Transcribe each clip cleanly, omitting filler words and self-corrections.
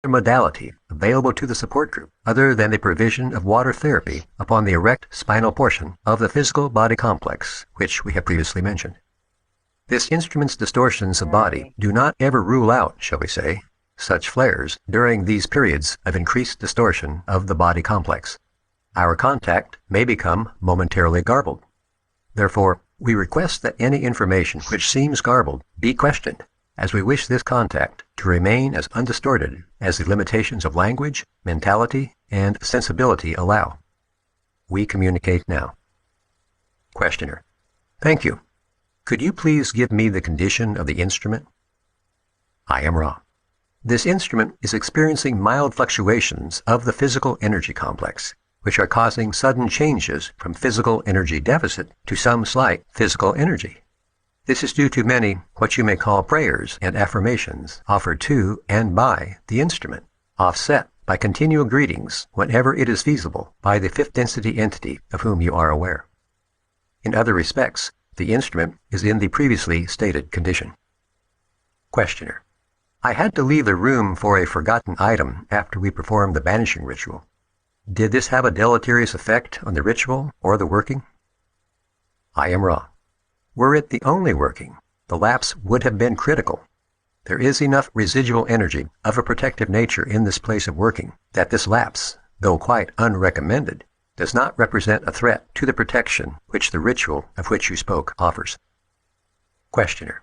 modality available to the support group other than the provision of water therapy upon the erect spinal portion of the physical body complex, which we have previously mentioned. This instrument's distortions of body do not ever rule out, shall we say, such flares during these periods of increased distortion of the body complex. Our contact may become momentarily garbled. Therefore, we request that any information which seems garbled be questioned, as we wish this contact to remain as undistorted as the limitations of language, mentality, and sensibility allow. We communicate now. Questioner: Thank you. Could you please give me the condition of the instrument? I am Ra. This instrument is experiencing mild fluctuations of the physical energy complex, which are causing sudden changes from physical energy deficit to some slight physical energy. This is due to many what you may call prayers and affirmations offered to and by the instrument, offset by continual greetings whenever it is feasible by the fifth density entity of whom you are aware. In other respects, the instrument is in the previously stated condition. Questioner: I had to leave the room for a forgotten item after we performed the banishing ritual. Did this have a deleterious effect on the ritual or the working? I am Ra. Were it the only working, the lapse would have been critical. There is enough residual energy of a protective nature in this place of working that this lapse, though quite unrecommended, does not represent a threat to the protection which the ritual of which you spoke offers. Questioner: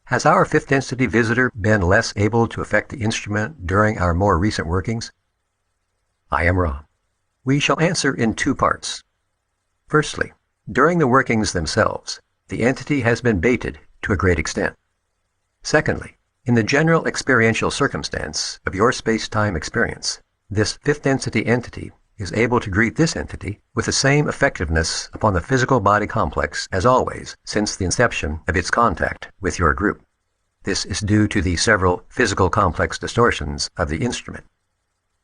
Has our fifth density visitor been less able to affect the instrument during our more recent workings? I am Ra. We shall answer in two parts. Firstly, during the workings themselves, the entity has been baited to a great extent. Secondly, in the general experiential circumstance of your space-time experience, this fifth density entity is able to greet this entity with the same effectiveness upon the physical body complex as always since the inception of its contact with your group. This is due to the several physical complex distortions of the instrument.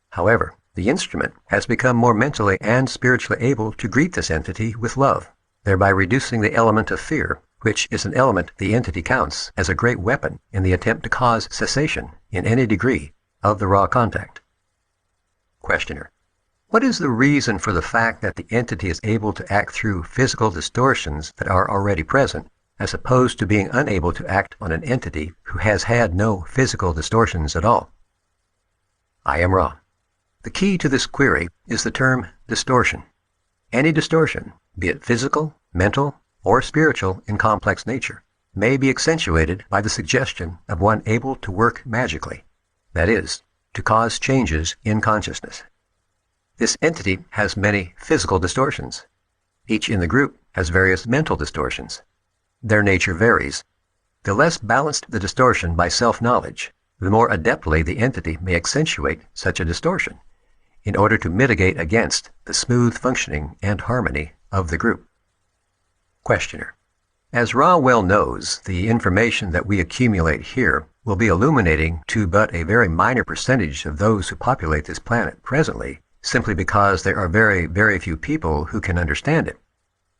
However, the instrument has become more mentally and spiritually able to greet this entity with love, thereby reducing the element of fear, which is an element the entity counts as a great weapon in the attempt to cause cessation in any degree of the raw contact. Questioner: What is the reason for the fact that the entity is able to act through physical distortions that are already present, as opposed to being unable to act on an entity who has had no physical distortions at all? I am Ra. The key to this query is the term distortion. Any distortion, be it physical, mental, or spiritual in complex nature, may be accentuated by the suggestion of one able to work magically, that is, to cause changes in consciousness. This entity has many physical distortions. Each in the group has various mental distortions. Their nature varies. The less balanced the distortion by self-knowledge, the more adeptly the entity may accentuate such a distortion in order to mitigate against the smooth functioning and harmony of the group. Questioner: As Ra well knows, the information that we accumulate here will be illuminating to but a very minor percentage of those who populate this planet presently, simply because there are very, very few people who can understand it.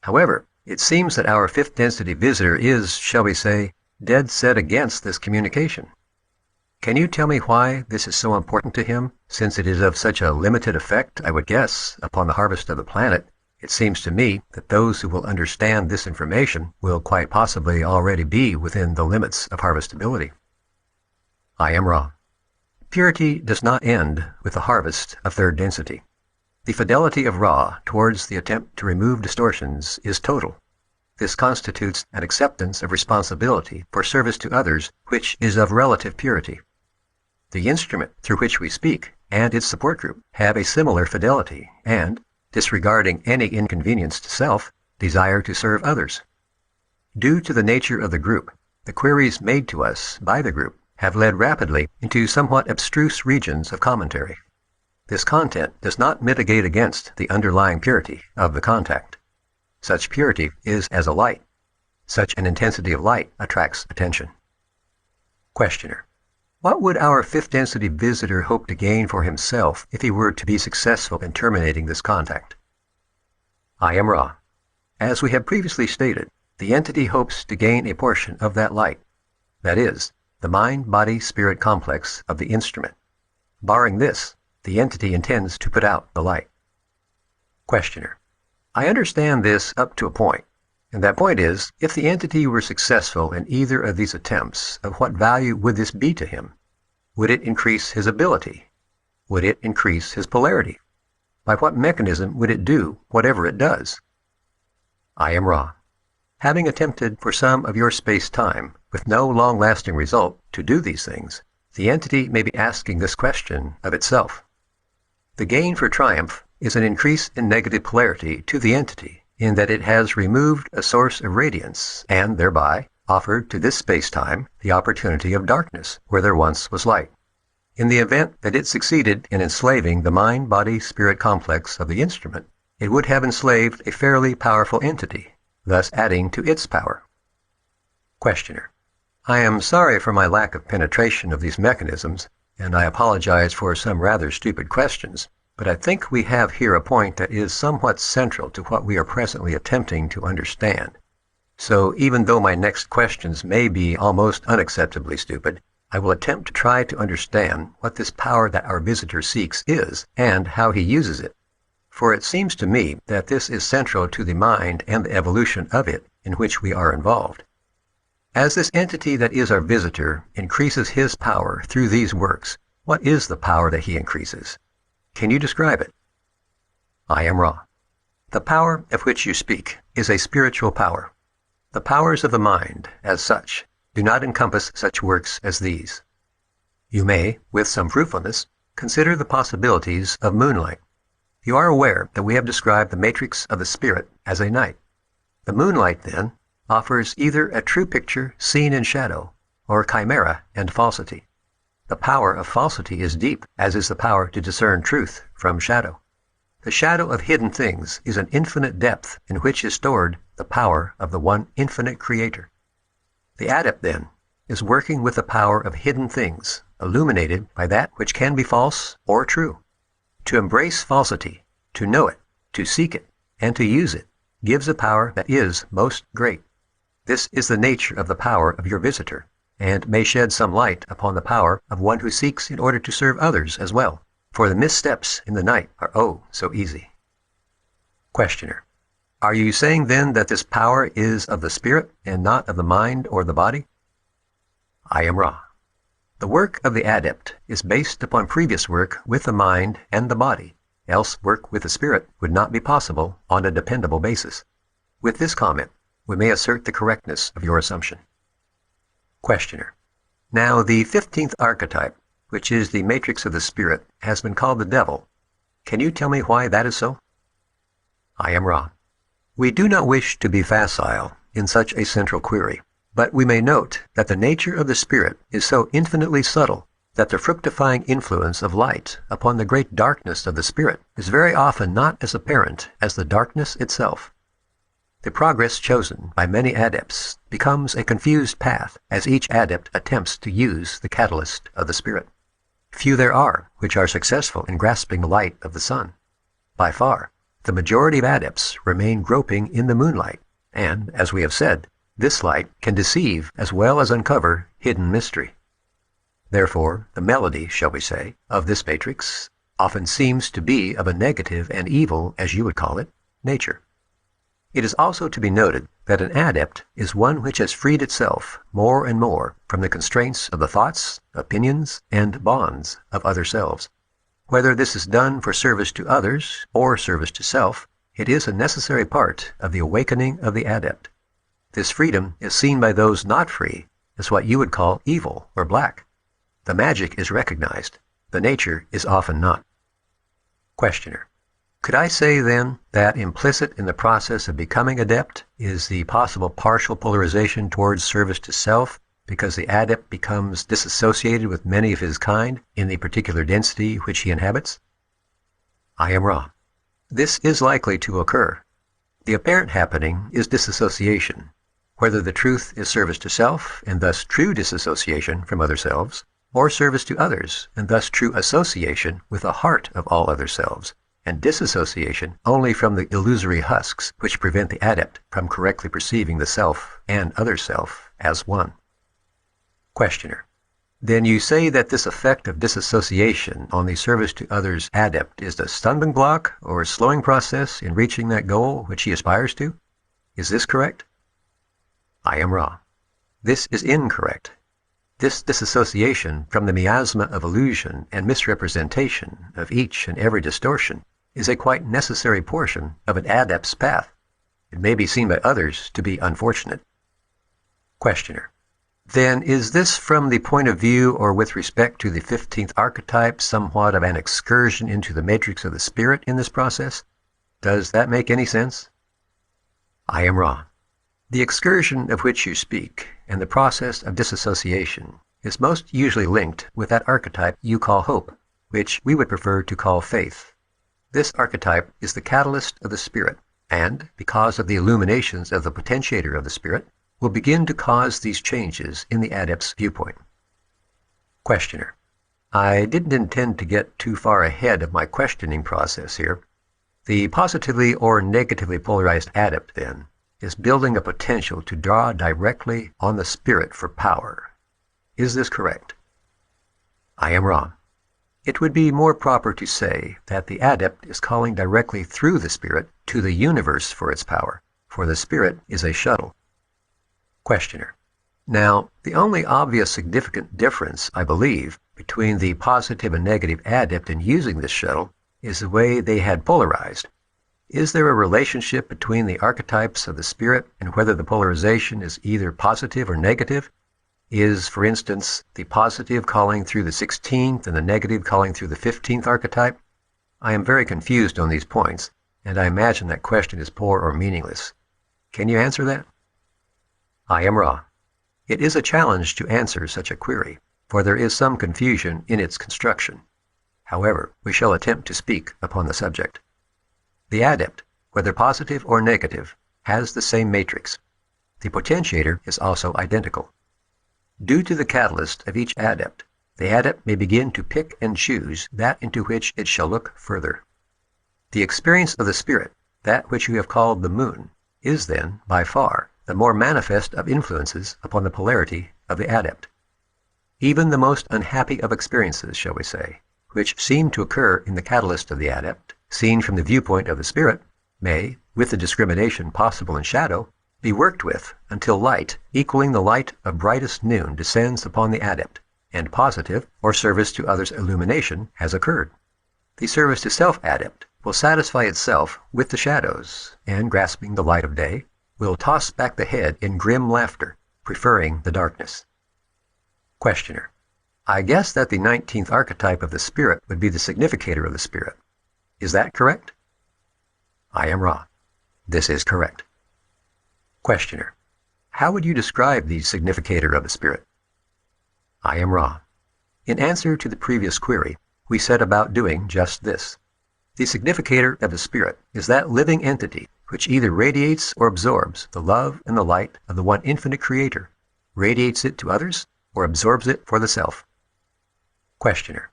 However, it seems that our fifth density visitor is, shall we say, dead set against this communication. Can you tell me why this is so important to him, since it is of such a limited effect, I would guess, upon the harvest of the planet? It seems to me that those who will understand this information will quite possibly already be within the limits of harvestability. I am Ra. Purity does not end with the harvest of third density. The fidelity of Ra towards the attempt to remove distortions is total. This constitutes an acceptance of responsibility for service to others which is of relative purity. The instrument through which we speak and its support group have a similar fidelity and, disregarding any inconvenience to self, desire to serve others. Due to the nature of the group, the queries made to us by the group have led rapidly into somewhat abstruse regions of commentary. This content does not mitigate against the underlying purity of the contact. Such purity is as a light. Such an intensity of light attracts attention. Questioner: What would our fifth density visitor hope to gain for himself if he were to be successful in terminating this contact? I am Ra. As we have previously stated, the entity hopes to gain a portion of that light, that is, the mind-body-spirit complex of the instrument. Barring this, the entity intends to put out the light. Questioner: I understand this up to a point, and that point is, if the entity were successful in either of these attempts, of what value would this be to him? Would it increase his ability? Would it increase his polarity? By what mechanism would it do whatever it does? I am Ra. Having attempted for some of your space-time, with no long-lasting result, to do these things, the entity may be asking this question of itself. The gain for triumph is an increase in negative polarity to the entity, in that it has removed a source of radiance and thereby offered to this space-time the opportunity of darkness where there once was light. In the event that it succeeded in enslaving the mind-body-spirit complex of the instrument, it would have enslaved a fairly powerful entity, thus adding to its power. Questioner: I am sorry for my lack of penetration of these mechanisms, and I apologize for some rather stupid questions, but I think we have here a point that is somewhat central to what we are presently attempting to understand. So even though my next questions may be almost unacceptably stupid, I will attempt to try to understand what this power that our visitor seeks is and how he uses it. For it seems to me that this is central to the mind and the evolution of it in which we are involved. As this entity that is our visitor increases his power through these works, what is the power that he increases? Can you describe it? I am Ra. The power of which you speak is a spiritual power. The powers of the mind, as such, do not encompass such works as these. You may, with some fruitfulness, consider the possibilities of moonlight. You are aware that we have described the matrix of the spirit as a night. The moonlight, then, offers either a true picture seen in shadow, or chimera and falsity. The power of falsity is deep, as is the power to discern truth from shadow. The shadow of hidden things is an infinite depth in which is stored the power of the one infinite Creator. The adept, then, is working with the power of hidden things, illuminated by that which can be false or true. To embrace falsity, to know it, to seek it, and to use it, gives a power that is most great. This is the nature of the power of your visitor, and may shed some light upon the power of one who seeks in order to serve others as well, for the missteps in the night are oh so easy. Questioner: Are you saying then that this power is of the spirit and not of the mind or the body? I am Ra. The work of the adept is based upon previous work with the mind and the body, else work with the spirit would not be possible on a dependable basis. With this comment, we may assert the correctness of your assumption. Questioner: Now the 15th archetype, which is the matrix of the spirit, has been called the devil. Can you tell me why that is so? I am Ra. We do not wish to be facile in such a central query, but we may note that the nature of the spirit is so infinitely subtle that the fructifying influence of light upon the great darkness of the spirit is very often not as apparent as the darkness itself. The progress chosen by many adepts becomes a confused path as each adept attempts to use the catalyst of the spirit. Few there are which are successful in grasping the light of the sun. By far, the majority of adepts remain groping in the moonlight, and, as we have said, this light can deceive as well as uncover hidden mystery. Therefore, the melody, shall we say, of this matrix often seems to be of a negative and evil, as you would call it, nature. It is also to be noted that an adept is one which has freed itself more and more from the constraints of the thoughts, opinions, and bonds of other selves. Whether this is done for service to others or service to self, it is a necessary part of the awakening of the adept. This freedom is seen by those not free as what you would call evil or black. The magic is recognized, the nature is often not. Questioner: Could I say, then, that implicit in the process of becoming adept is the possible partial polarization towards service to self, because the adept becomes disassociated with many of his kind in the particular density which he inhabits? I am Ra. This is likely to occur. The apparent happening is disassociation, whether the truth is service to self, and thus true disassociation from other selves, or service to others, and thus true association with the heart of all other selves, and disassociation only from the illusory husks which prevent the adept from correctly perceiving the self and other self as one. Questioner: Then you say that this effect of disassociation on the service to others adept is the stumbling block or slowing process in reaching that goal which he aspires to? Is this correct? I am wrong. This is incorrect. This disassociation from the miasma of illusion and misrepresentation of each and every distortion is a quite necessary portion of an adept's path. It may be seen by others to be unfortunate. Questioner. Then is this from the point of view or with respect to the 15th archetype somewhat of an excursion into the matrix of the spirit in this process? Does that make any sense? I am wrong. The excursion of which you speak and the process of disassociation is most usually linked with that archetype you call hope, which we would prefer to call faith. This archetype is the catalyst of the spirit, and, because of the illuminations of the potentiator of the spirit, will begin to cause these changes in the adept's viewpoint. Questioner. I didn't intend to get too far ahead of my questioning process here. The positively or negatively polarized adept, then, is building a potential to draw directly on the spirit for power. Is this correct? I am wrong. It would be more proper to say that the adept is calling directly through the spirit to the universe for its power, for the spirit is a shuttle. Questioner. Now, the only obvious significant difference, I believe, between the positive and negative adept in using this shuttle is the way they had polarized. Is there a relationship between the archetypes of the spirit and whether the polarization is either positive or negative? Is, for instance, the positive calling through the 16th and the negative calling through the 15th archetype? I am very confused on these points, and I imagine that question is poor or meaningless. Can you answer that? I am wrong. It is a challenge to answer such a query, for there is some confusion in its construction. However, we shall attempt to speak upon the subject. The adept, whether positive or negative, has the same matrix. The potentiator is also identical. Due to the catalyst of each adept, the adept may begin to pick and choose that into which it shall look further. The experience of the spirit, that which you have called the moon, is then, by far, the more manifest of influences upon the polarity of the adept. Even the most unhappy of experiences, shall we say, which seem to occur in the catalyst of the adept, seen from the viewpoint of the spirit, may, with the discrimination possible in shadow, be worked with until light equaling the light of brightest noon descends upon the adept, and positive or service to others' illumination has occurred. The service to self-adept will satisfy itself with the shadows, and grasping the light of day, will toss back the head in grim laughter, preferring the darkness. Questioner. I guess that the 19th archetype of the spirit would be the significator of the spirit. Is that correct? I am wrong. This is correct. Questioner. How would you describe the significator of the spirit? I am wrong. In answer to the previous query, we set about doing just this. The significator of the spirit is that living entity which either radiates or absorbs the love and the light of the one infinite creator, radiates it to others, or absorbs it for the self. Questioner.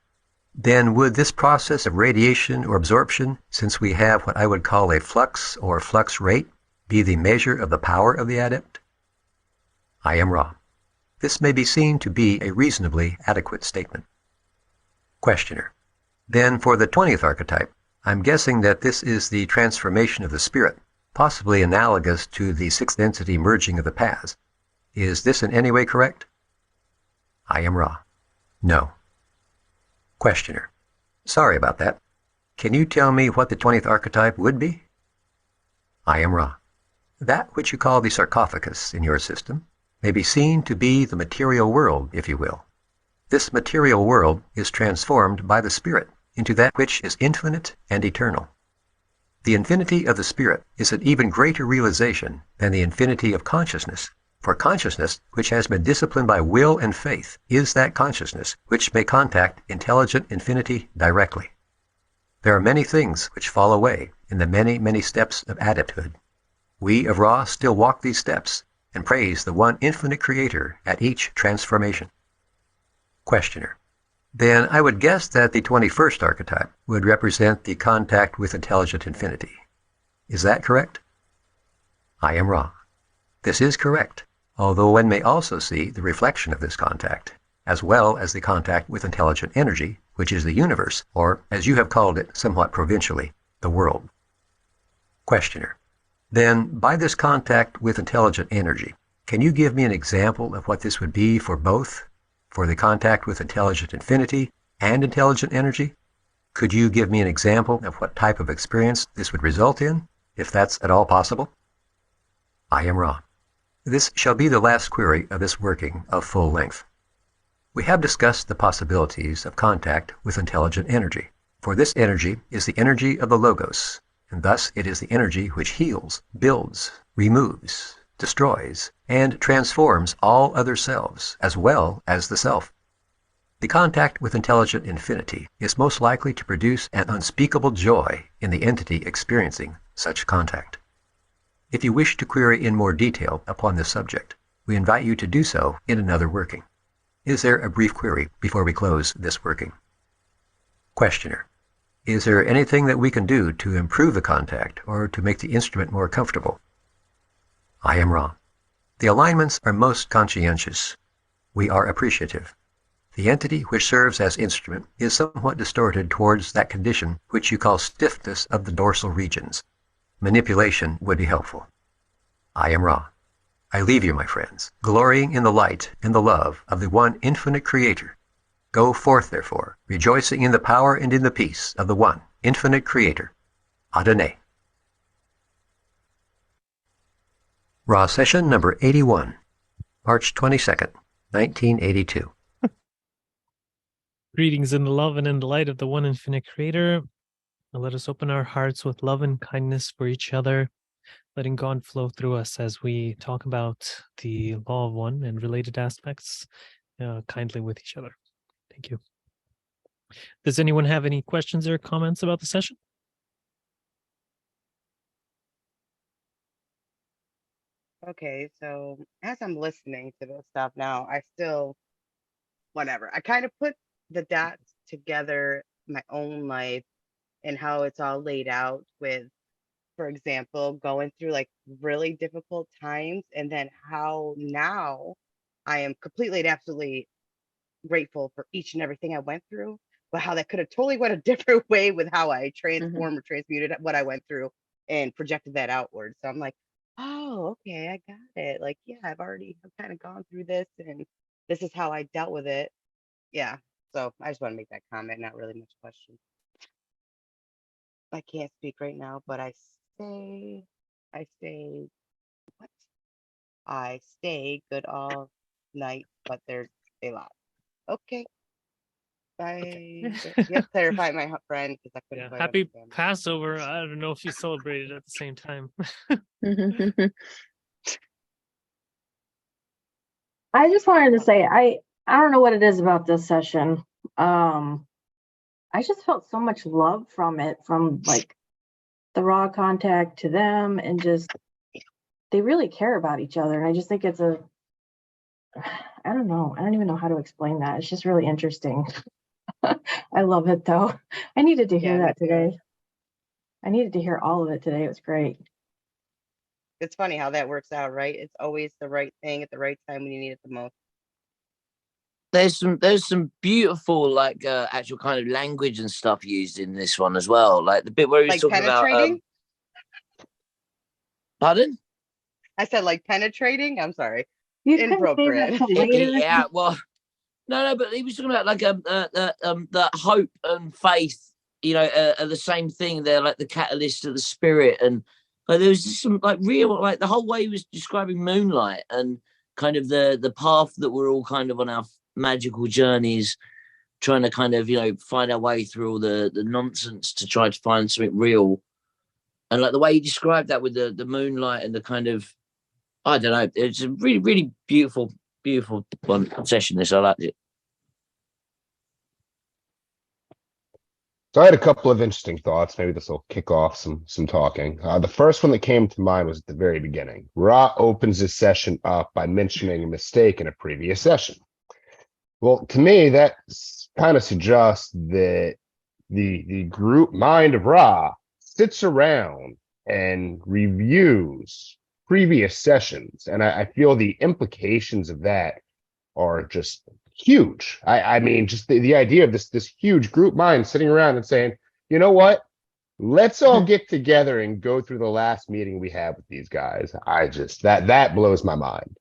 Then would this process of radiation or absorption, since we have what I would call a flux or flux rate, be the measure of the power of the adept? I am wrong. This may be seen to be a reasonably adequate statement. Questioner. Then for the 20th archetype, I'm guessing that this is the transformation of the spirit, possibly analogous to the sixth density merging of the paths. Is this in any way correct? I am wrong. No. Questioner. Sorry about that. Can you tell me what the 20th archetype would be? I am wrong. That which you call the sarcophagus in your system may be seen to be the material world, if you will. This material world is transformed by the spirit into that which is infinite and eternal. The infinity of the spirit is an even greater realization than the infinity of consciousness, for consciousness, which has been disciplined by will and faith, is that consciousness which may contact intelligent infinity directly. There are many things which fall away in the many, many steps of adepthood. We of Ra still walk these steps and praise the one infinite creator at each transformation. Questioner. Then I would guess that the 21st archetype would represent the contact with intelligent infinity. Is that correct? I am wrong. This is correct, although one may also see the reflection of this contact, as well as the contact with intelligent energy, which is the universe, or as you have called it somewhat provincially, the world. Questioner: then, by this contact with intelligent energy, can you give me an example of what this would be for both? For the contact with intelligent infinity and intelligent energy? Could you give me an example of what type of experience this would result in, if that's at all possible? I am Ra. This shall be the last query of this working of full length. We have discussed the possibilities of contact with intelligent energy, for this energy is the energy of the Logos, and thus it is the energy which heals, builds, removes, destroys, and transforms all other selves, as well as the self. The contact with intelligent infinity is most likely to produce an unspeakable joy in the entity experiencing such contact. If you wish to query in more detail upon this subject, we invite you to do so in another working. Is there a brief query before we close this working? Questioner: is there anything that we can do to improve the contact or to make the instrument more comfortable? I am Ra. The alignments are most conscientious. We are appreciative. The entity which serves as instrument is somewhat distorted towards that condition which you call stiffness of the dorsal regions. Manipulation would be helpful. I am Ra. I leave you, my friends, glorying in the light and the love of the one infinite Creator. Go forth, therefore, rejoicing in the power and in the peace of the one infinite Creator. Adonai. Ra session number 81, March 22nd, 1982. Greetings in the love and in the light of the one infinite Creator. And let us open our hearts with love and kindness for each other, letting God flow through us as we talk about the law of one and related aspects kindly with each other. Thank you. Does anyone have any questions or comments about the session? Okay, so as I'm listening to this stuff now, I still, whatever. I kind of put the dots together, my own life, and how it's all laid out with, for example, going through like really difficult times, and then how now I am completely and absolutely grateful for each and everything I went through, but how that could have totally went a different way with how I transformed or transmuted what I went through and projected that outward. So I'm like, oh, okay, I got it. Like, yeah, I've kind of gone through this, and this is how I dealt with it. Yeah. So I just want to make that comment, not really much question. I can't speak right now, but I stay what? I stay good all night, but there's a lot. Okay. Okay. Yep, clarify my friend because I couldn't Yeah. quite Happy understand. Passover. I don't know if you celebrated at the same time. I just wanted to say I don't know what it is about this session. I just felt so much love from it, from like the raw contact to them, and just they really care about each other. And I just think it's I don't know. I don't even know how to explain that. It's just really interesting. I love it though. I needed to hear that today. I needed to hear all of it today. It was great. It's funny how that works out, right? It's always the right thing at the right time when you need it the most. There's some beautiful like actual kind of language and stuff used in this one as well. Like the bit where he's Like talking penetrating? Pardon? I said like penetrating. I'm sorry. You couldn't say Inappropriate. that till later. Yeah, well, no, but he was talking about like the hope and faith. You know, are the same thing. They're like the catalyst of the spirit, and like there was just some like real like the whole way he was describing moonlight and kind of the path that we're all kind of on our magical journeys, trying to kind of find our way through all the nonsense to try to find something real. And like the way he described that with the moonlight and the kind of, I don't know, it's a really, really beautiful one session. This, I liked it. So I had a couple of interesting thoughts. Maybe this will kick off some talking. The first one that came to mind was at the very beginning. Ra opens his session up by mentioning a mistake in a previous session. Well, to me, that kind of suggests that the group mind of Ra sits around and reviews previous sessions, and I feel the implications of that are just huge. I mean, just the idea of this huge group mind sitting around and saying, you know what? Let's all get together and go through the last meeting we had with these guys. I just that blows my mind.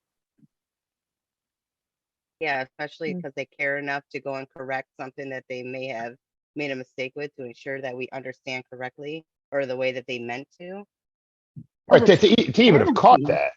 Yeah, especially Mm. because they care enough to go and correct something that they may have made a mistake with to ensure that we understand correctly or the way that they meant to. Well, Right, the to even have caught transparency- that.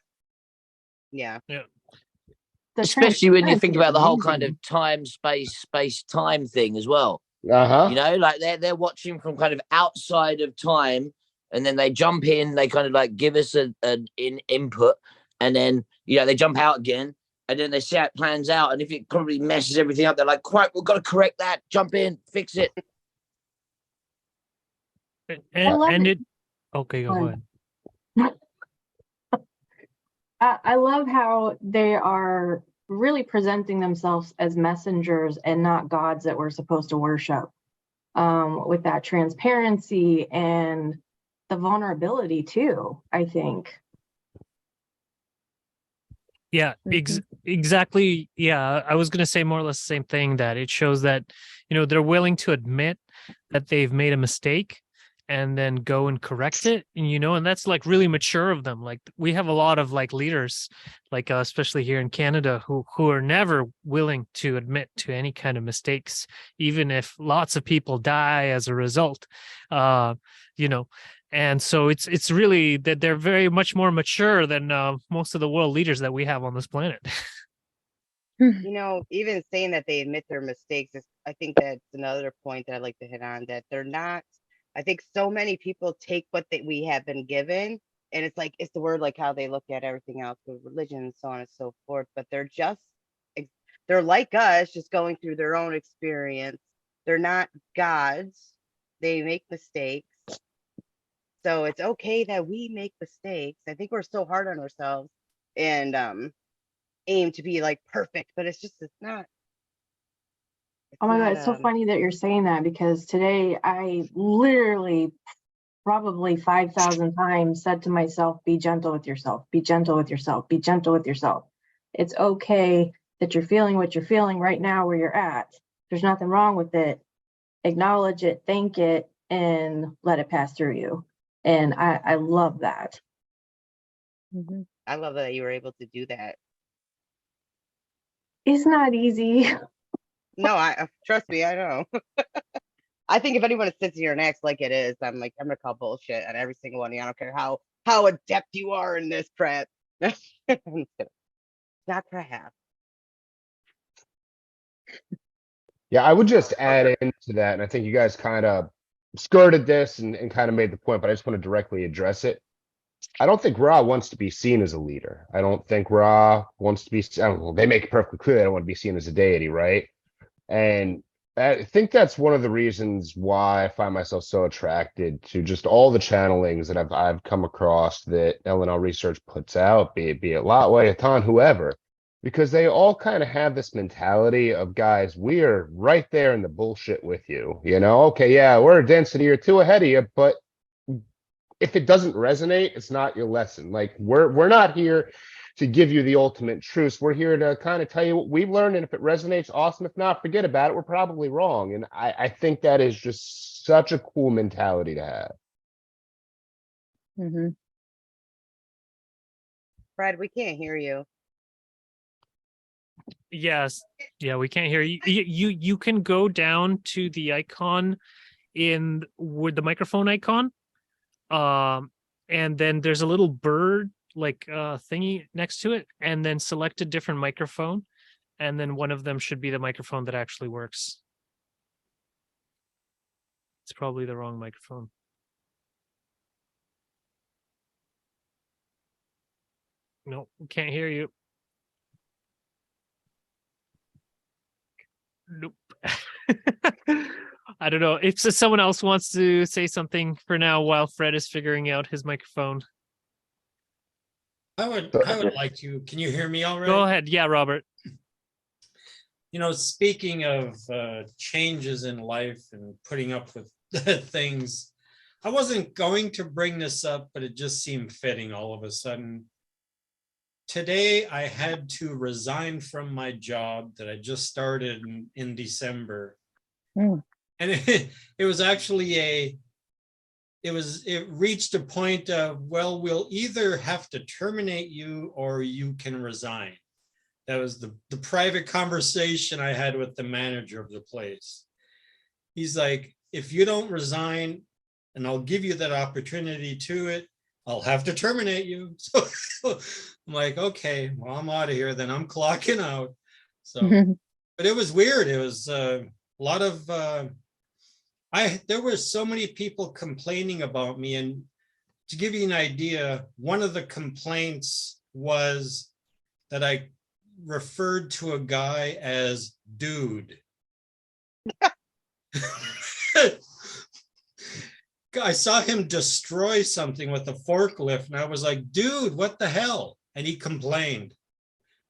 Yeah. the Especially when you think transparency is about the whole kind amazing. of time, space, time thing as well. Uh-huh. You know, like they're watching from kind of outside of time, and then they jump in, they kind of like give us an input, and then they jump out again, and then they see how it plans out, and if it probably messes everything up, they're like, "Quite, we've got to correct that. Jump in, fix it." I love And it. it. Okay, go Go ahead. I love how they are really presenting themselves as messengers and not gods that we're supposed to worship. With that transparency and the vulnerability too, I think. Yeah, exactly. Yeah, I was going to say more or less the same thing, that it shows that, they're willing to admit that they've made a mistake and then go and correct it. And that's like really mature of them. Like we have a lot of like leaders, like especially here in Canada, who are never willing to admit to any kind of mistakes, even if lots of people die as a result. You know, and so it's really that they're very much more mature than most of the world leaders that we have on this planet. Even saying that they admit their mistakes is, I think that's another point that I'd like to hit on, that they're not, I think so many people take what we have been given, and it's the word, like how they look at everything else with religion and so on and so forth, but they're like us, just going through their own experience. They're not gods. They make mistakes. So it's okay that we make mistakes. I think we're so hard on ourselves and aim to be like perfect, but it's not. Oh my God, it's so funny that you're saying that, because today I literally probably 5,000 times said to myself, be gentle with yourself, be gentle with yourself, be gentle with yourself. It's okay that you're feeling what you're feeling right now where you're at. There's nothing wrong with it. Acknowledge it, thank it, and let it pass through you. And I love that. I love that you were able to do that. It's not easy. No, I trust me, I know. I think if anyone sits here and acts like it is, I'm gonna call bullshit on every single one of you. I don't care how adept you are in this crap. It's not crap. Yeah, I would just add into that, and I think you guys kind of skirted this and kind of made the point, but I just want to directly address it. I don't think Ra wants to be seen as a leader. I don't think Ra wants to be, I don't know, they make it perfectly clear they don't want to be seen as a deity, right? And I think that's one of the reasons why I find myself so attracted to just all the channelings that I've come across that LNL Research puts out, be it Lotway, Hatan, whoever, because they all kind of have this mentality of, guys, we are right there in the bullshit with you. Okay, yeah, we're a density or two ahead of you, but if it doesn't resonate, it's not your lesson. Like we're not here to give you the ultimate truth. We're here to kind of tell you what we've learned, and if it resonates, awesome. If not, forget about it. We're probably wrong. And I think that is just such a cool mentality to have. Fred, we can't hear you. Yes. Yeah, we can't hear you. You can go down to the icon with the microphone icon. And then there's a little bird like thingy next to it, and then select a different microphone, and then one of them should be the microphone that actually works. It's probably the wrong microphone. No, we can't hear you. Nope. I don't know. If someone else wants to say something for now while Fred is figuring out his microphone. I would like to. Can you hear me all right? Go ahead. Yeah, Robert. Speaking of changes in life and putting up with things, I wasn't going to bring this up, but it just seemed fitting all of a sudden. today I had to resign from my job that I just started in December. Mm. And it was actually it reached a point of, well, we'll either have to terminate you or you can resign. That was the private conversation I had with the manager of the place. He's like, if you don't resign, and I'll give you that opportunity to it, I'll have to terminate you. So I'm like, okay, well, I'm out of here. Then I'm clocking out. So, but it was weird. It was a lot of, there were so many people complaining about me. And to give you an idea, one of the complaints was that I referred to a guy as dude. I saw him destroy something with a forklift, and I was like, dude, what the hell? And he complained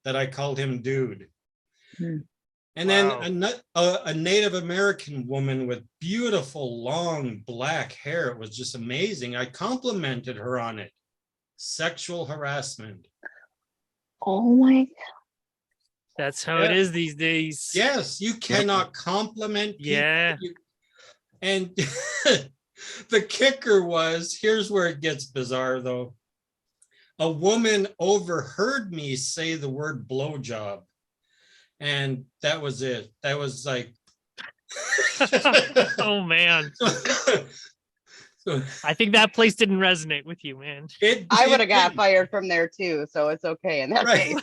that I called him dude. Hmm. And then a Native American woman with beautiful long black hair, it was just amazing. I complimented her on it. Sexual harassment. Oh my. That's how it is these days. Yes, you cannot compliment people. Yeah. And the kicker was, here's where it gets bizarre though. A woman overheard me say the word blowjob. And that was it. That was like. Oh man. I think that place didn't resonate with you, man. I would have got fired from there too, so it's okay in that case.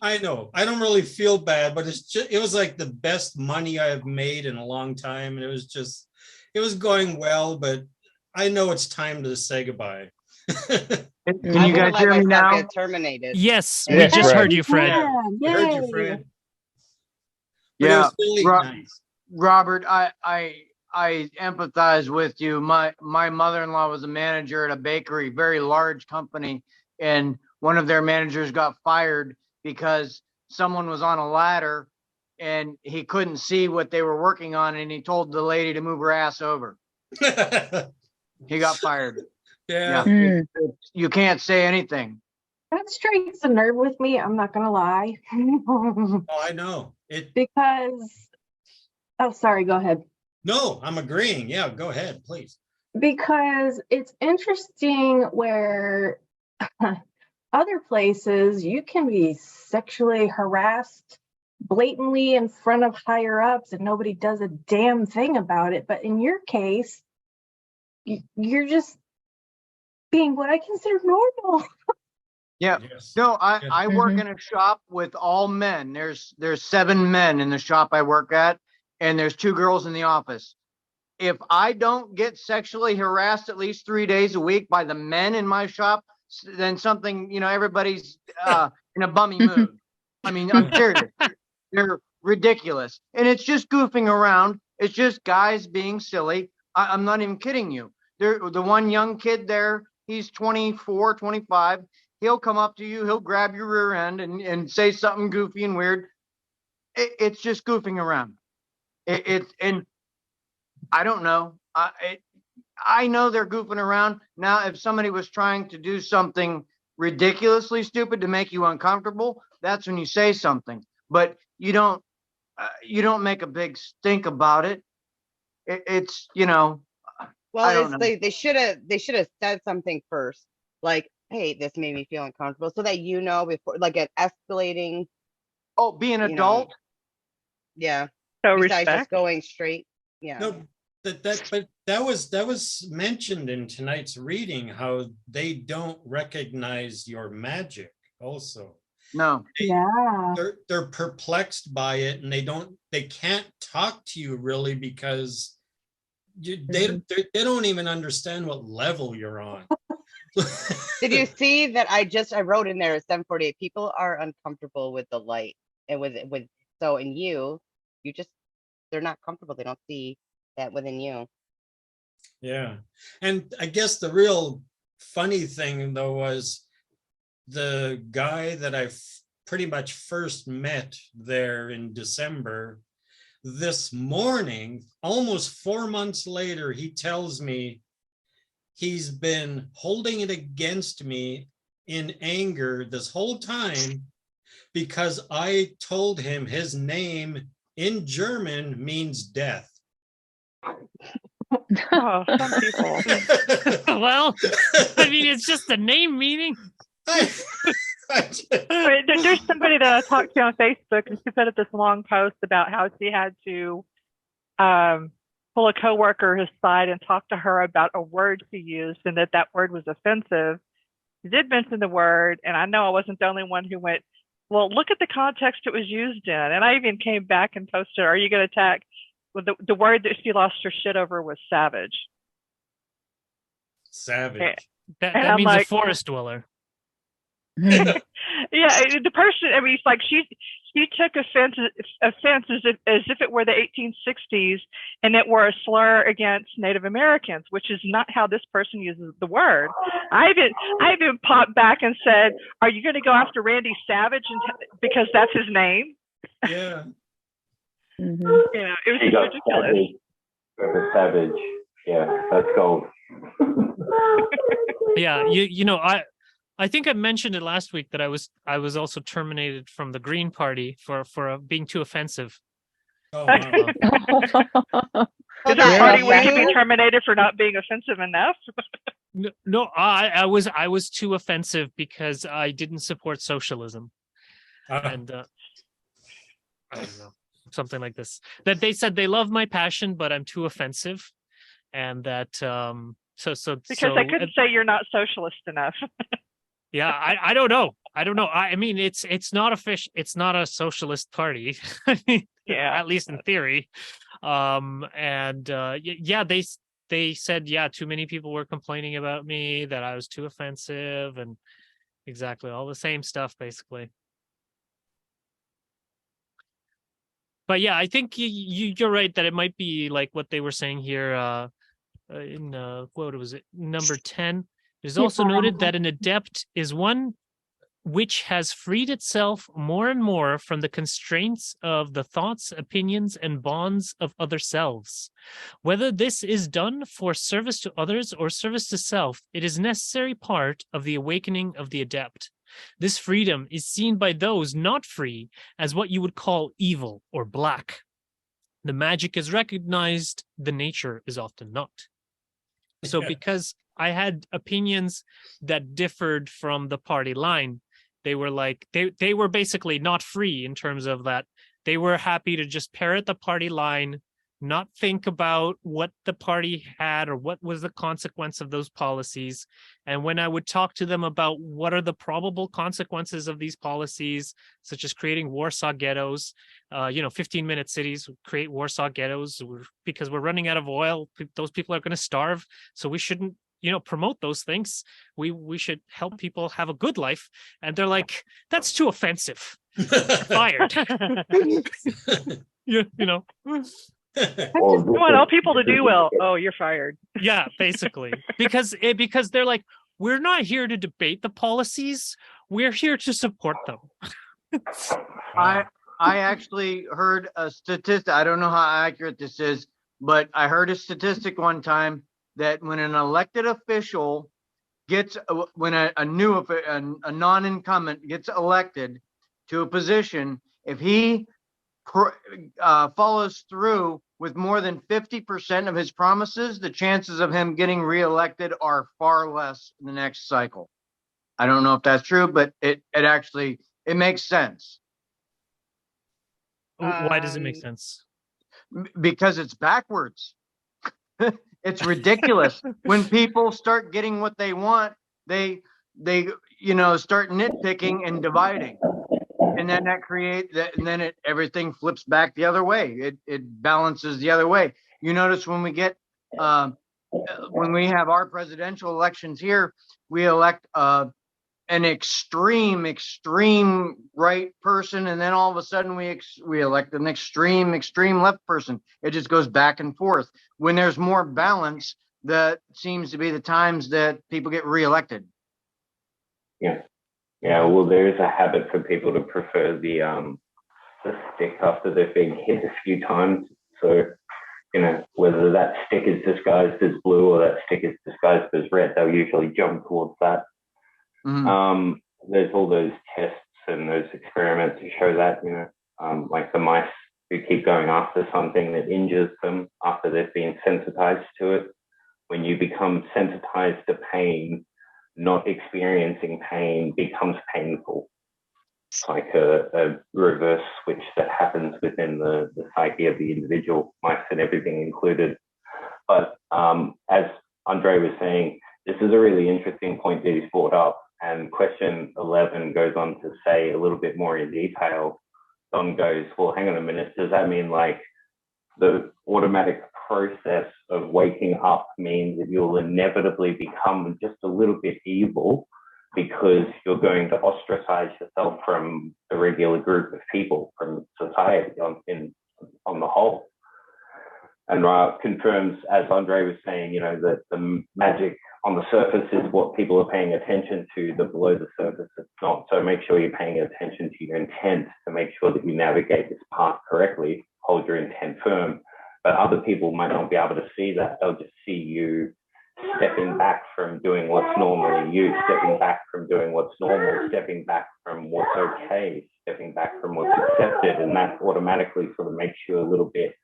I know. I don't really feel bad, but it was like the best money I've made in a long time. And it was going well, but I know it's time to say goodbye. Can you guys hear me now? Get terminated. Yes, Yes, we just Fred. heard you, Fred. I heard you, Fred. But it Yeah, was really nice. Robert, I empathize with you. My mother-in-law was a manager at a bakery, very large company, and one of their managers got fired because someone was on a ladder and he couldn't see what they were working on, and he told the lady to move her ass over. He got fired. Yeah. Mm. You can't say anything. That strikes a nerve with me. I'm not gonna lie. Oh, I know. Because, oh, sorry, go ahead. No, I'm agreeing. Yeah, go ahead, please. Because it's interesting where other places you can be sexually harassed blatantly in front of higher ups and nobody does a damn thing about it. But in your case, you're just being what I consider normal. Yeah. Yes. No, I Yeah. work in a shop with all men. There's 7 men in the shop I work at, and there's 2 girls in the office. If I don't get sexually harassed at least 3 days a week by the men in my shop, then something, everybody's in a bummy mood. I mean, I'm serious. They're ridiculous. And it's just goofing around. It's just guys being silly. I'm not even kidding you. The one young kid there, he's 24, 25. He'll come up to you, he'll grab your rear end and say something goofy and weird. It's just goofing around. And I don't know. I know they're goofing around. Now, if somebody was trying to do something ridiculously stupid to make you uncomfortable, that's when you say something. But you don't make a big stink about it. It's Well, they should have said something first, like, hey, this made me feel uncomfortable, so that before, like, an escalating. Oh, be an adult. Yeah. So Besides just respect. going straight. Yeah. No, but that was mentioned in tonight's reading, how they don't recognize your magic also. No. Yeah. They're perplexed by it, and they can't talk to you really because they don't even understand what level you're on. Did you see that I wrote in there 748 people are uncomfortable with the light and with so in they're not comfortable. They don't see that within you. Yeah. And I guess the real funny thing though was the guy that I pretty much first met there in December, this morning, almost 4 months later, he tells me he's been holding it against me in anger this whole time because I told him his name in German means death. Oh, some people. Well, I mean, it's just a name meaning. There's somebody that I talked to on Facebook, and she put up this long post about how she had to pull a coworker aside and talk to her about a word she used, and that word was offensive. She did mention the word, and I know I wasn't the only one who went, well, look at the context it was used in. And I even came back and posted, are you going to attack? Well, the word that she lost her shit over was savage. Savage. That means a forest dweller. Mhm. Yeah, the person. I mean, it's like she took offense as if it were the 1860s and it were a slur against Native Americans, which is not how this person uses the word. I even popped back and said, "Are you going to go after Randy Savage because that's his name?" Yeah. Mhm. Yeah, it was He got ridiculous. savage. Yeah, that's gold. Yeah, you know, I think I mentioned it last week that I was also terminated from the Green Party for being too offensive. Oh, wow. Is there a that party was where you can be you? terminated for not being offensive enough? No, I was too offensive because I didn't support socialism, and I don't know, something like this. That they said they love my passion, but I'm too offensive, and that Because I couldn't say you're not socialist enough. Yeah, I don't know. I mean, it's not official. It's not a socialist party. Yeah. At least in theory. Yeah, they said, yeah, too many people were complaining about me, that I was too offensive, and exactly all the same stuff, basically. But yeah, I think you're right that it might be like what they were saying here in what was it, number 10. It is also noted that an adept is one which has freed itself more and more from the constraints of the thoughts, opinions, and bonds of other selves. Whether this is done for service to others or service to self, it is a necessary part of the awakening of the adept. This freedom is seen by those not free as what you would call evil or black. The magic is recognized, the nature is often not. So Yeah. because I had opinions that differed from the party line, they were like, they were basically not free in terms of that. They were happy to just parrot the party line, not think about what the party had or what was the consequence of those policies. And when I would talk to them about what are the probable consequences of these policies, such as creating Warsaw ghettos, 15-minute cities create Warsaw ghettos because we're running out of oil. Those people are going to starve. So we shouldn't, promote those things. We should help people have a good life. And they're like, that's too offensive. Fired. you know. I want all people to do well. Oh, you're fired. Yeah, basically. Because they're like, we're not here to debate the policies. We're here to support them. I actually heard a statistic. I don't know how accurate this is, but I heard a statistic one time that when an elected official gets, when a non-incumbent gets elected to a position, if he follows through with more than 50% of his promises, the chances of him getting reelected are far less in the next cycle. I don't know if that's true, but it makes sense. Why does it make sense? Because it's backwards. It's ridiculous. When people start getting what they want, they start nitpicking and dividing. And then everything flips back the other way. It balances the other way. You notice when we get when we have our presidential elections here, we elect an extreme right person, and then all of a sudden we elect an extreme left person. It just goes back and forth. When there's more balance, that seems to be the times that people get reelected. Yeah. Well, there is a habit for people to prefer the stick after they've been hit a few times. So, whether that stick is disguised as blue or that stick is disguised as red, they'll usually jump towards that. There's all those tests and those experiments to show that, like the mice who keep going after something that injures them after they've been sensitized to it. When you become sensitized to pain, not experiencing pain becomes painful. It's like a reverse switch that happens within the psyche of the individual, mice and everything included. But as Andre was saying, this is a really interesting point that he's brought up. And question 11 goes on to say a little bit more in detail. Don goes, well, hang on a minute. Does that mean like the automatic process of waking up means that you'll inevitably become just a little bit evil because you're going to ostracize yourself from a regular group of people, from society on the whole? And Ra confirms, as Andre was saying, that the magic on the surface is what people are paying attention to, the below the surface it's not. So make sure you're paying attention to your intent to make sure that you navigate this path correctly, hold your intent firm. But other people might not be able to see that. They'll just see you stepping back from doing what's normally you, stepping back from doing what's normal, stepping back from what's okay, stepping back from what's accepted. And that automatically sort of makes you a little bit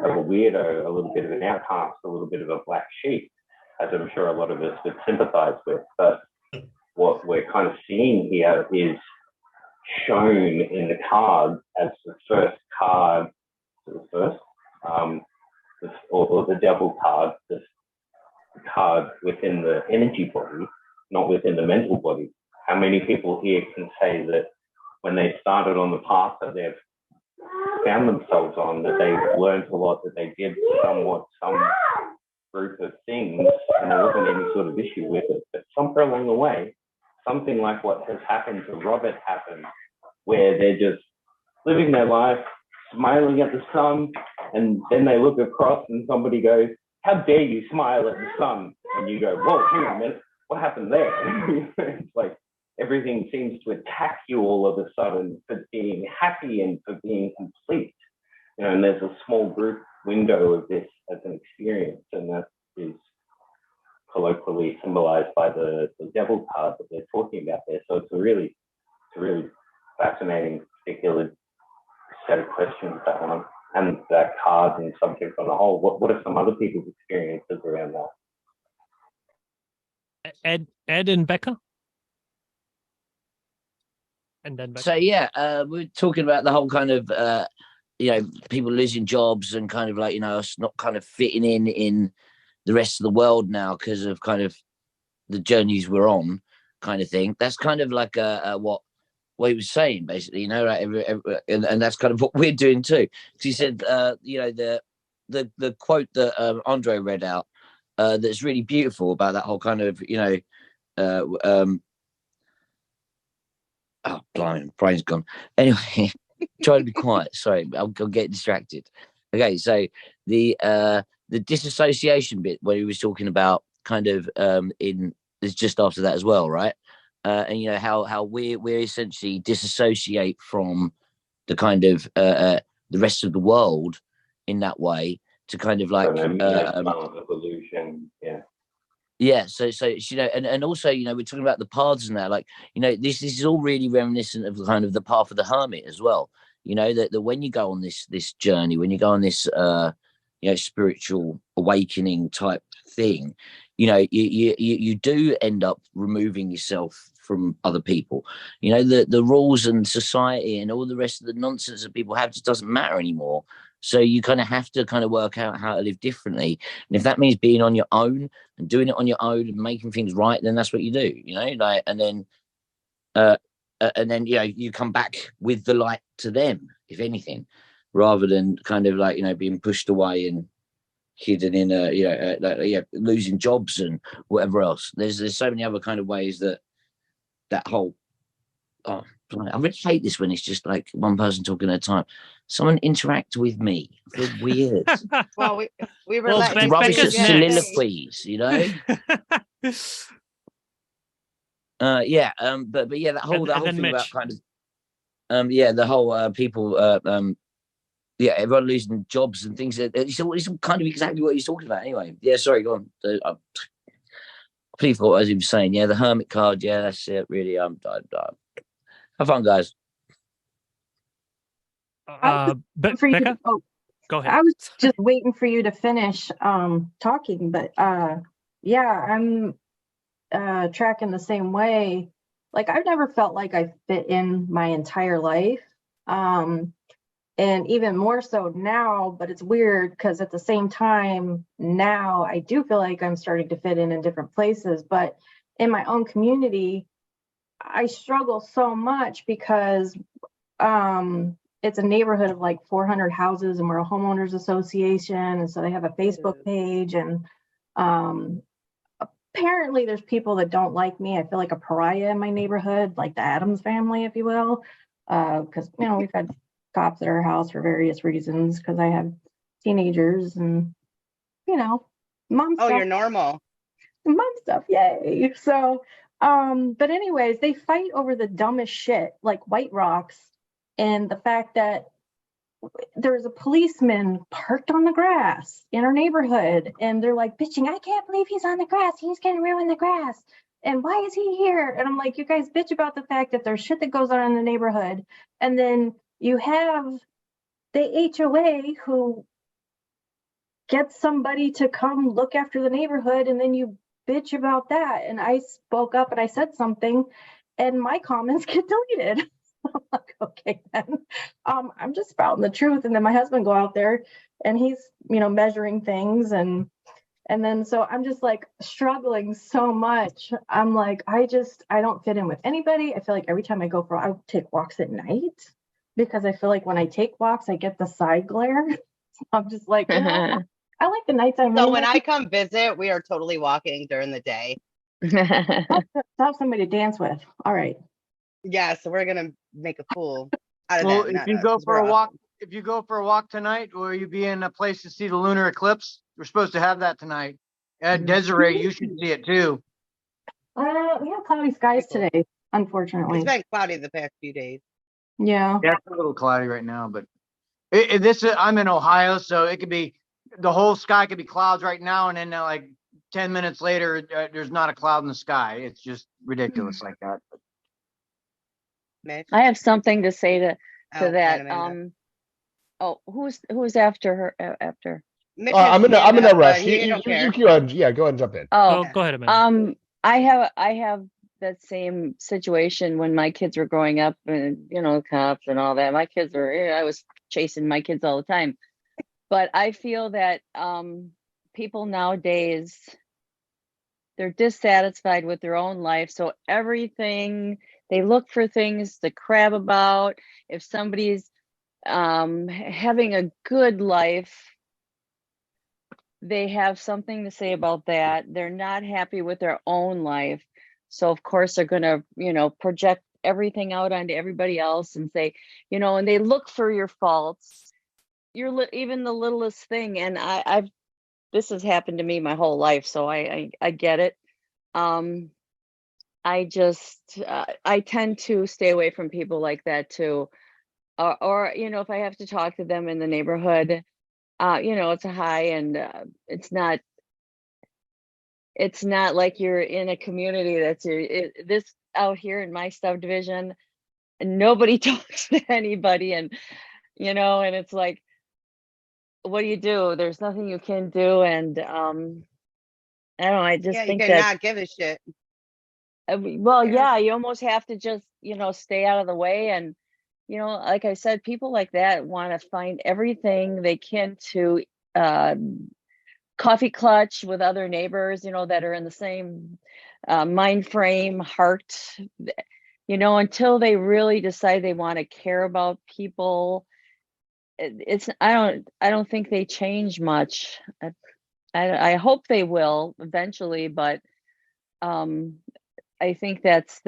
of a weirdo, a little bit of an outcast, a little bit of a black sheep, as I'm sure a lot of us would sympathize with. But what we're kind of seeing here is shown in the card as the first card, or the devil card, this card within the energy body, not within the mental body. How many people here can say that when they started on the path that they've found themselves on, that they've learned a lot, that they did somewhat some group of things and there wasn't any sort of issue with it, but somewhere along the way, something like what has happened to Robert happened, where they're just living their life, smiling at the sun, and then they look across and somebody goes, how dare you smile at the sun? And you go, whoa, hang on a minute, what happened there? It's like everything seems to attack you all of a sudden for being happy and for being complete. And there's a small group window of this as an experience, and that is colloquially symbolized by the devil card that they're talking about there. So it's a really fascinating particular set of questions, that one, and that card and subject on the whole. What are some other people's experiences around that? Ed and Becca? And then Becca. So yeah, we're talking about the whole kind of people losing jobs and kind of like, us not kind of fitting in the rest of the world now because of kind of the journeys we're on, kind of thing. That's kind of like what he was saying, basically, right? And that's kind of what we're doing too. Because he said, the quote that Andre read out, that's really beautiful about that whole kind of, oh, blimey, brain's gone. Anyway, try to be quiet. Sorry, I'll get distracted. Okay, so the disassociation bit where he was talking about kind of is just after that as well, right? And how we're essentially disassociate from the kind of the rest of the world in that way to kind of like evolution, yeah. Yeah, so and also we're talking about the paths and that, like this is all really reminiscent of kind of the path of the hermit as well. That when you go on this journey, when you go on this spiritual awakening type thing, you do end up removing yourself from other people. The rules and society and all the rest of the nonsense that people have just doesn't matter anymore. So you kind of have to kind of work out how to live differently. And if that means being on your own and doing it on your own and making things right, then that's what you do, and then you come back with the light to them, if anything, rather than kind of like, being pushed away and hidden in losing jobs and whatever else. There's so many other kind of ways that whole, I really hate this when it's just like one person talking at a time. Someone interact with me. I feel weird. Well, we were rubbish at soliloquies, but yeah, that whole thing Mitch. About kind of the whole people everyone losing jobs and things. It's kind of exactly what he's talking about anyway. Yeah, sorry, go on. completely forgot what he was saying. Yeah, the hermit card. Yeah, that's it. Really, I'm. Have fun, guys. For you, Becca, oh, go ahead. I was just waiting for you to finish talking, but yeah, I'm tracking the same way. Like I've never felt like I fit in my entire life. And even more so now, but it's weird because at the same time now I do feel like I'm starting to fit in different places, but in my own community, I struggle so much because it's a neighborhood of like 400 houses and we're a homeowners association. And so they have a Facebook page and apparently there's people that don't like me. I feel like a pariah in my neighborhood, like the Addams family, if you will. Because, you know, we've had cops at our house for various reasons because I have teenagers and, you know, mom Oh, stuff. you're normal. Mom stuff, yay. So, but anyways, they fight over the dumbest shit, like White Rocks, and the fact that there's a policeman parked on the grass in our neighborhood, and they're like bitching, I can't believe he's on the grass. He's gonna ruin the grass. And why is he here? And I'm like, you guys bitch about the fact that there's shit that goes on in the neighborhood. And then you have the HOA who gets somebody to come look after the neighborhood, and then you bitch about that. And I spoke up and I said something, and my comments get deleted. I'm like, okay, then I'm just spouting the truth. And then my husband go out there and he's, you know, measuring things. And then, so I'm just like struggling so much. I'm like, I don't fit in with anybody. I feel like every time I take walks at night because I feel like when I take walks, I get the side glare. I'm just like, you know, I like the nighttime. So when I come visit, we are totally walking during the day. Have somebody to dance with. All right. Yeah, so we're gonna make a fool out of Well, them. if you go for a walk, if you go for a walk tonight, will you be in a place to see the lunar eclipse? We're supposed to have that tonight. Desiree, you should see it too. We have cloudy skies today, unfortunately. It's been cloudy the past few days. Yeah. Yeah, it's a little cloudy right now, but I'm in Ohio, so it could be the whole sky could be clouds right now, and then like 10 minutes later, there's not a cloud in the sky. It's just ridiculous like that. Mitch? I have something to say to Oh, that. and Amanda. Who's after her? After? Mitch I'm has in hand a up, rush. he don't care. You go ahead. Yeah, go ahead and jump in. Oh, Go ahead, Amanda. I have that same situation when my kids were growing up, and you know, cops and all that. My kids were, I was chasing my kids all the time. But I feel that people nowadays, they're dissatisfied with their own life. So everything, they look for things to crab about. If somebody's having a good life, they have something to say about that. They're not happy with their own life. So of course they're going to, you know, project everything out onto everybody else and say, you know, and they look for your faults. Even the littlest thing. And this has happened to me my whole life. So I get it. I tend to stay away from people like that too. Or, you know, if I have to talk to them in the neighborhood, you know, it's a hi, and it's not like you're in a community this out here in my subdivision, and nobody talks to anybody, and, you know, and it's like, what do you do? There's nothing you can do. And, I don't know. I just Yeah, think you that, cannot give a shit. well, yeah, you almost have to just, you know, stay out of the way. And, you know, like I said, people like that want to find everything they can to coffee clutch with other neighbors, you know, that are in the same mind frame, heart, you know, until they really decide they want to care about people. I don't think they change much. I hope they will eventually, but I think that's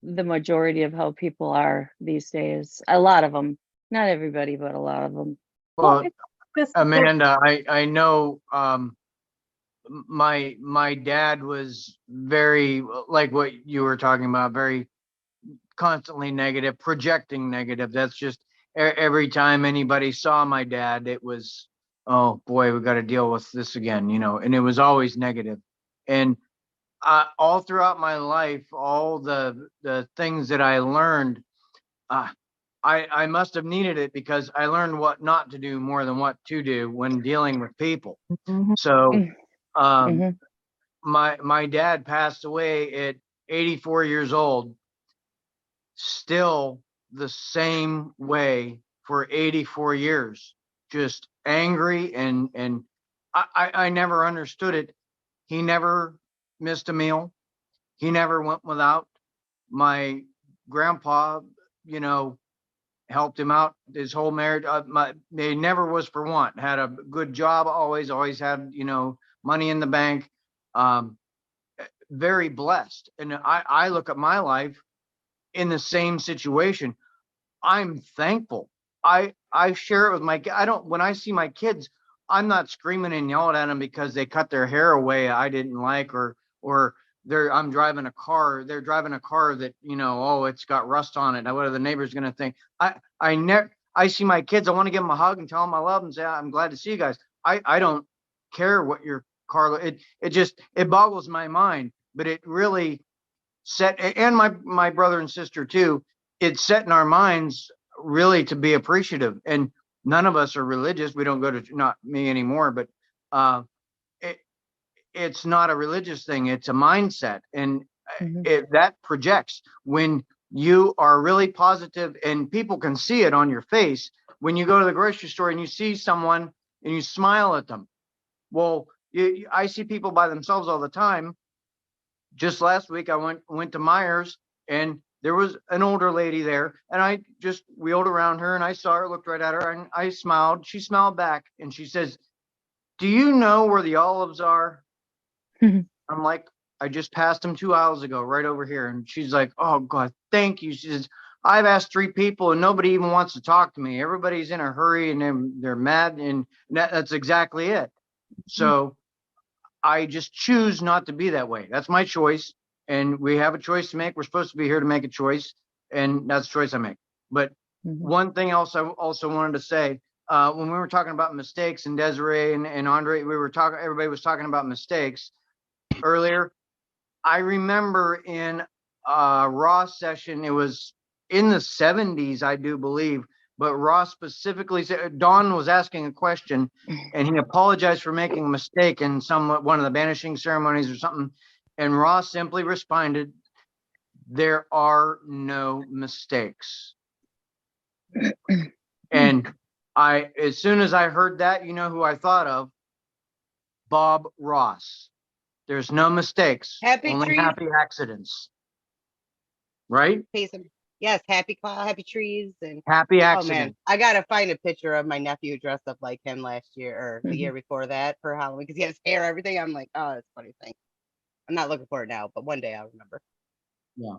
the majority of how people are these days. A lot of them, not everybody, but a lot of them. Well, Amanda, I know my dad was very, like what you were talking about, very constantly negative, projecting negative. That's just every time anybody saw my dad, it was, oh boy, we got to deal with this again, you know, and it was always negative. And all throughout my life, all the things that I learned, I must have needed it because I learned what not to do more than what to do when dealing with people. Mhm. So, Mhm. my dad passed away at 84 years old, still the same way for 84 years, just angry and I never understood it. He never missed a meal. He never went without. My grandpa, you know, helped him out his whole marriage. They never was for want. Had a good job, always had, you know, money in the bank. Um, very blessed. And I look at my life in the same situation. I'm thankful. I share it with I don't, when I see my kids, I'm not screaming and yelling at them because they cut their hair away I didn't like, or I'm driving a car, they're driving a car that, you know, oh, it's got rust on it. Now, what are the neighbors going to think? I never, I see my kids, I want to give them a hug and tell them I love them and say, I'm glad to see you guys. I don't care what your car, it boggles my mind, but it really set, and my brother and sister too, it's set in our minds really to be appreciative. And none of us are religious. We don't go to, not me anymore, but it, it's not a religious thing. It's a mindset. And that projects when you are really positive and people can see it on your face. When you go to the grocery store and you see someone and you smile at them. Well, I see people by themselves all the time. Just last week, I went to Myers and there was an older lady there, and I just wheeled around her and I saw her, looked right at her, and I smiled. She smiled back and she says, "Do you know where the olives are?" I'm like, "I just passed them 2 hours ago, right over here." And she's like, "Oh God, thank you." She says, "I've asked 3 people and nobody even wants to talk to me. Everybody's in a hurry and they're mad." And that's exactly it. So I just choose not to be that way. That's my choice. And we have a choice to make. We're supposed to be here to make a choice. And that's the choice I make. But one thing else I also wanted to say, when we were talking about mistakes and Desiree and Andre, everybody was talking about mistakes earlier. I remember in a Ross session, it was in the 70s, I do believe, but Ross specifically said, Don was asking a question and he apologized for making a mistake in one of the banishing ceremonies or something. And Ross simply responded, "There are no mistakes." And as soon as I heard that, you know who I thought of? Bob Ross. There's no mistakes, only happy accidents. Right? Yes, happy cloud, happy trees, and happy oh accidents. man, I gotta find a picture of my nephew dressed up like him last year or the year before that for Halloween because he has hair, everything. I'm like, oh, that's a funny thing. I'm not looking for it now, but one day I'll remember. Yeah.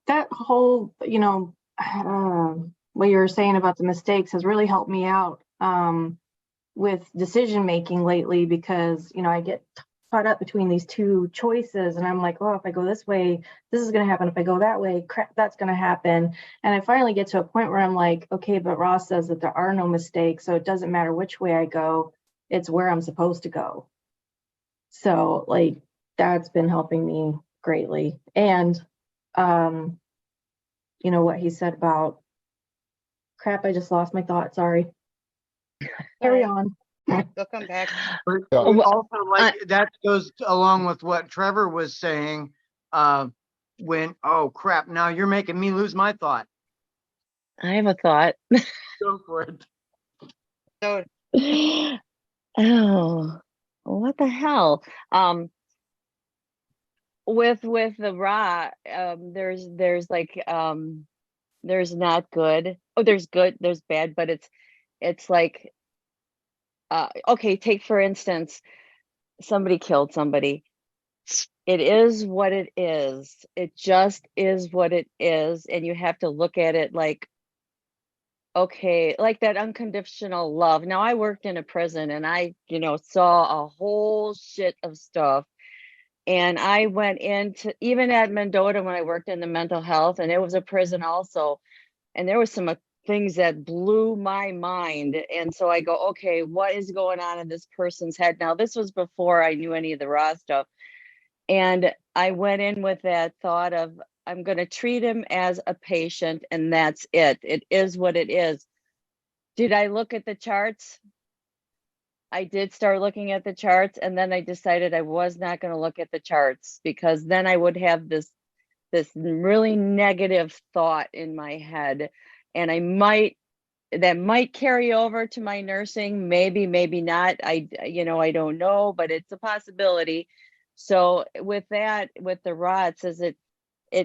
That whole, you know, what you were saying about the mistakes has really helped me out with decision making lately because, you know, I get caught up between these two choices and I'm like, oh, if I go this way, this is going to happen. If I go that way, crap, that's going to happen. And I finally get to a point where I'm like, okay, but Ross says that there are no mistakes. So it doesn't matter which way I go. It's where I'm supposed to go. So like, that's been helping me greatly. And, you know, what he said about crap, I just lost my thought. Sorry. Carry on. They'll come back. But also, like that goes along with what Trevor was saying. Oh crap! Now you're making me lose my thought. I have a thought. Go for it. So, oh, what the hell? With the raw, there's like there's not good. Oh, there's good, there's bad, but it's like okay, take for instance, somebody killed somebody. It is what it is. It just is what it is. And you have to look at it like, okay, like that unconditional love. Now I worked in a prison and I, you know, saw a whole shit of stuff. And I went into, even at Mendota when I worked in the mental health, and it was a prison also. And there was some things that blew my mind. And so I go, okay, what is going on in this person's head? Now, this was before I knew any of the raw stuff. And I went in with that thought of, I'm going to treat him as a patient and that's it. It is what it is. Did I look at the charts? I did start looking at the charts, and then I decided I was not going to look at the charts, because then I would have this really negative thought in my head, and that might carry over to my nursing, maybe not. I don't know, but it's a possibility. So with that, with the raw, it says it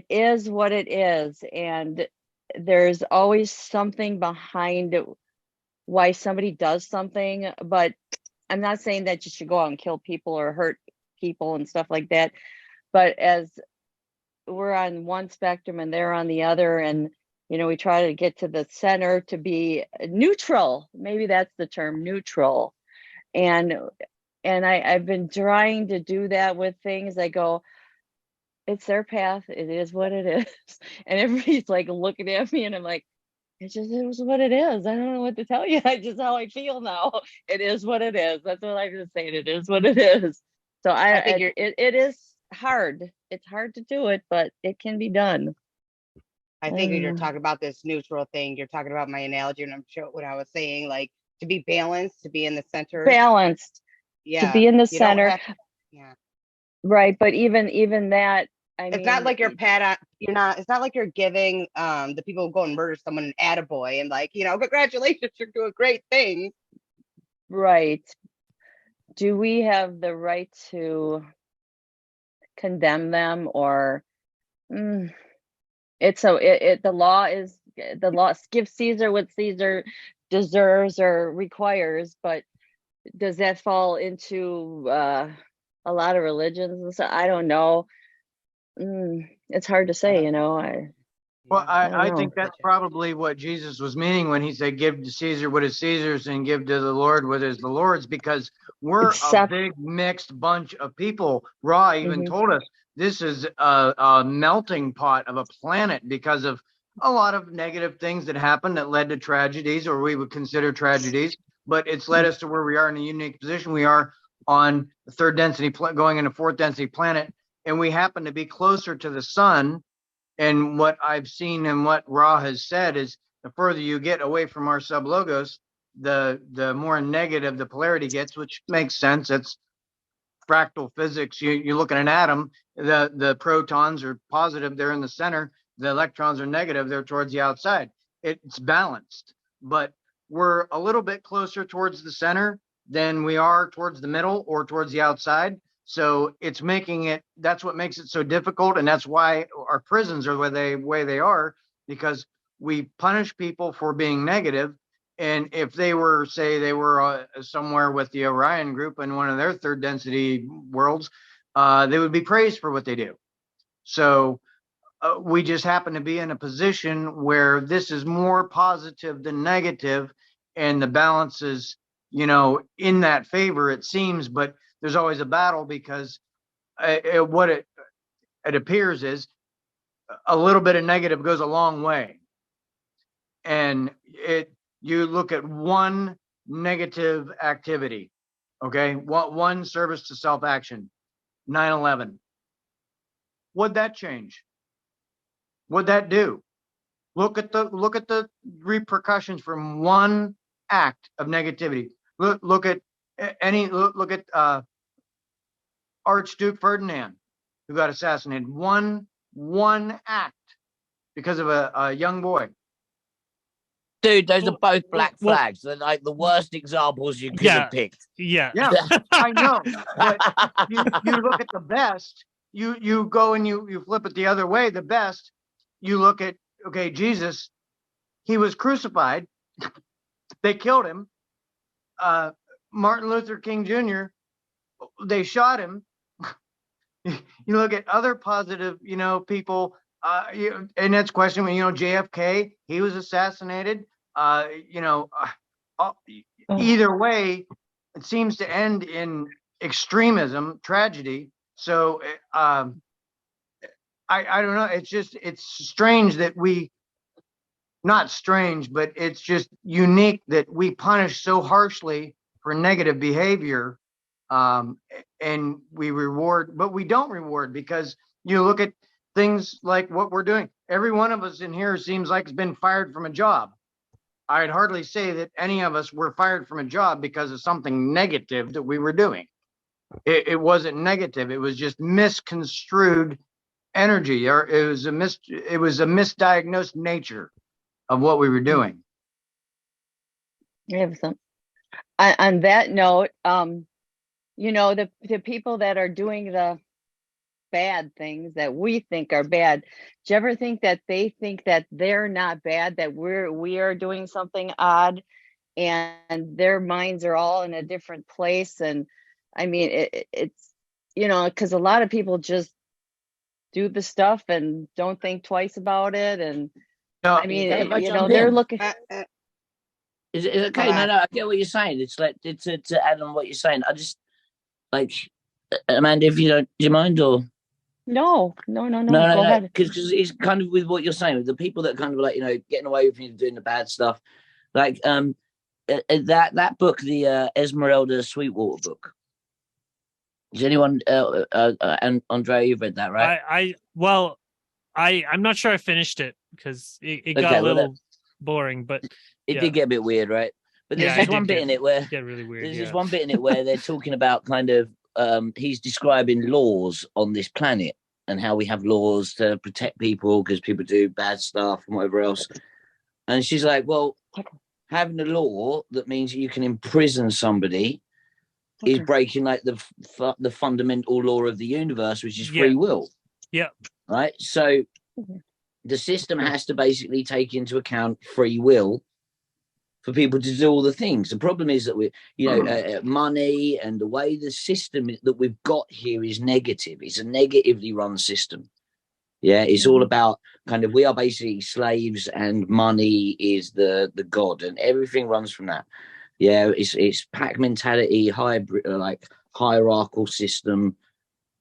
is what it is, and there's always something behind why somebody does something. But I'm not saying that you should go out and kill people or hurt people and stuff like that, but as we're on one spectrum and they're on the other, and we try to get to the center to be neutral. Maybe that's the term, neutral. And I've been trying to do that with things. I go, it's their path, it is what it is. And everybody's like looking at me, and I'm like, it is what it is. I don't know what to tell you. I just how I feel now. It is what it is. That's what I'm just saying. It is what it is. So I think it is hard. It's hard to do it, but it can be done. I think when you're talking about this neutral thing, you're talking about my analogy, and I'm sure what I was saying, like to be balanced, to be in the center. Balanced. Yeah. To be in the You don't center. yeah. Right. But even that, It's not like you're it's not like you're giving the people who go and murder someone an attaboy and like, congratulations, you're doing great things. Right. Do we have the right to condemn them, or the law gives Caesar what Caesar deserves or requires, but does that fall into a lot of religions and stuff? I don't know. It's hard to say, Well, I think that's probably what Jesus was meaning when he said, give to Caesar what is Caesar's and give to the Lord what is the Lord's, because we're a big mixed bunch of people. Ra even told us this is a melting pot of a planet because of a lot of negative things that happened that led to tragedies, or we would consider tragedies, but it's led us to where we are in a unique position. We are on the third density, going into fourth density planet, and we happen to be closer to the sun. And what I've seen and what Ra has said is the further you get away from our sublogos, the more negative the polarity gets, which makes sense. It's fractal physics. You look at an atom, the protons are positive, they're in the center. The electrons are negative, they're towards the outside. It's balanced, but we're a little bit closer towards the center than we are towards the middle or towards the outside. So it's that's what makes it so difficult. And that's why our prisons are the way they are, because we punish people for being negative. And if they were, say they were somewhere with the Orion group in one of their third density worlds, they would be praised for what they do. So we just happen to be in a position where this is more positive than negative, and the balance is, in that favor, it seems, but there's always a battle, because what it appears is a little bit of negative goes a long way. And you look at one negative activity, okay, one service to self-action, 9/11. What'd that change? What'd that do? Look at the repercussions from one act of negativity. Look at Archduke Ferdinand, who got assassinated. One act because of a young boy. Dude, those are both black flags. They're like the worst examples you could have picked. Yeah, I know. But you look at the best. You go and you flip it the other way. The best. You look at, okay, Jesus. He was crucified. They killed him. Martin Luther King Jr. They shot him. You look at other positive, people. And that's question when JFK, he was assassinated. Either way, it seems to end in extremism, tragedy. So I don't know. It's strange that not strange, but it's just unique that we punish so harshly for negative behavior. And and we reward, but we don't reward, because you look at things like what we're doing. Every one of us in here seems like it's been fired from a job. I'd hardly say that any of us were fired from a job because of something negative that we were doing. It wasn't negative. It was just misconstrued energy, or it was a misdiagnosed nature of what we were doing. I have some. On that note, you know, the people that are doing the bad things that we think are bad, do you ever think that they think that they're not bad, that we are doing something odd, and their minds are all in a different place? And I mean, it's, you know, because a lot of people just do the stuff and don't think twice about it. And No, I mean, If I you know, jump they're in, looking. is it okay? No, I get what you're saying. It's like to add on what you're saying. I just like Amanda, if you don't, do you mind or? No. Go ahead. Because it's kind of with what you're saying, with the people that kind of like, you know, getting away with you doing the bad stuff, like that book, the Esmeralda Sweetwater book. Does anyone and Andrea, you've read that, right? I'm not sure I finished it because it got Okay, a little boring, but it yeah. did get a bit weird, right? But there's Yeah, this it one did bit in it where get really weird. there's Yeah. this one bit in it where they're talking about kind of he's describing laws on this planet and how we have laws to protect people because people do bad stuff and whatever else. And she's like, well, having a law that means you can imprison somebody is breaking like the fundamental law of the universe, which is free will. Yeah. Right. So the system has to basically take into account free will for people to do all the things. The problem is that we, you know, money and the way the system that we've got here is negative. It's a negatively run system. Yeah, it's all about kind of, we are basically slaves and money is the god, and everything runs from that. Yeah, it's pack mentality, hybrid, like hierarchical system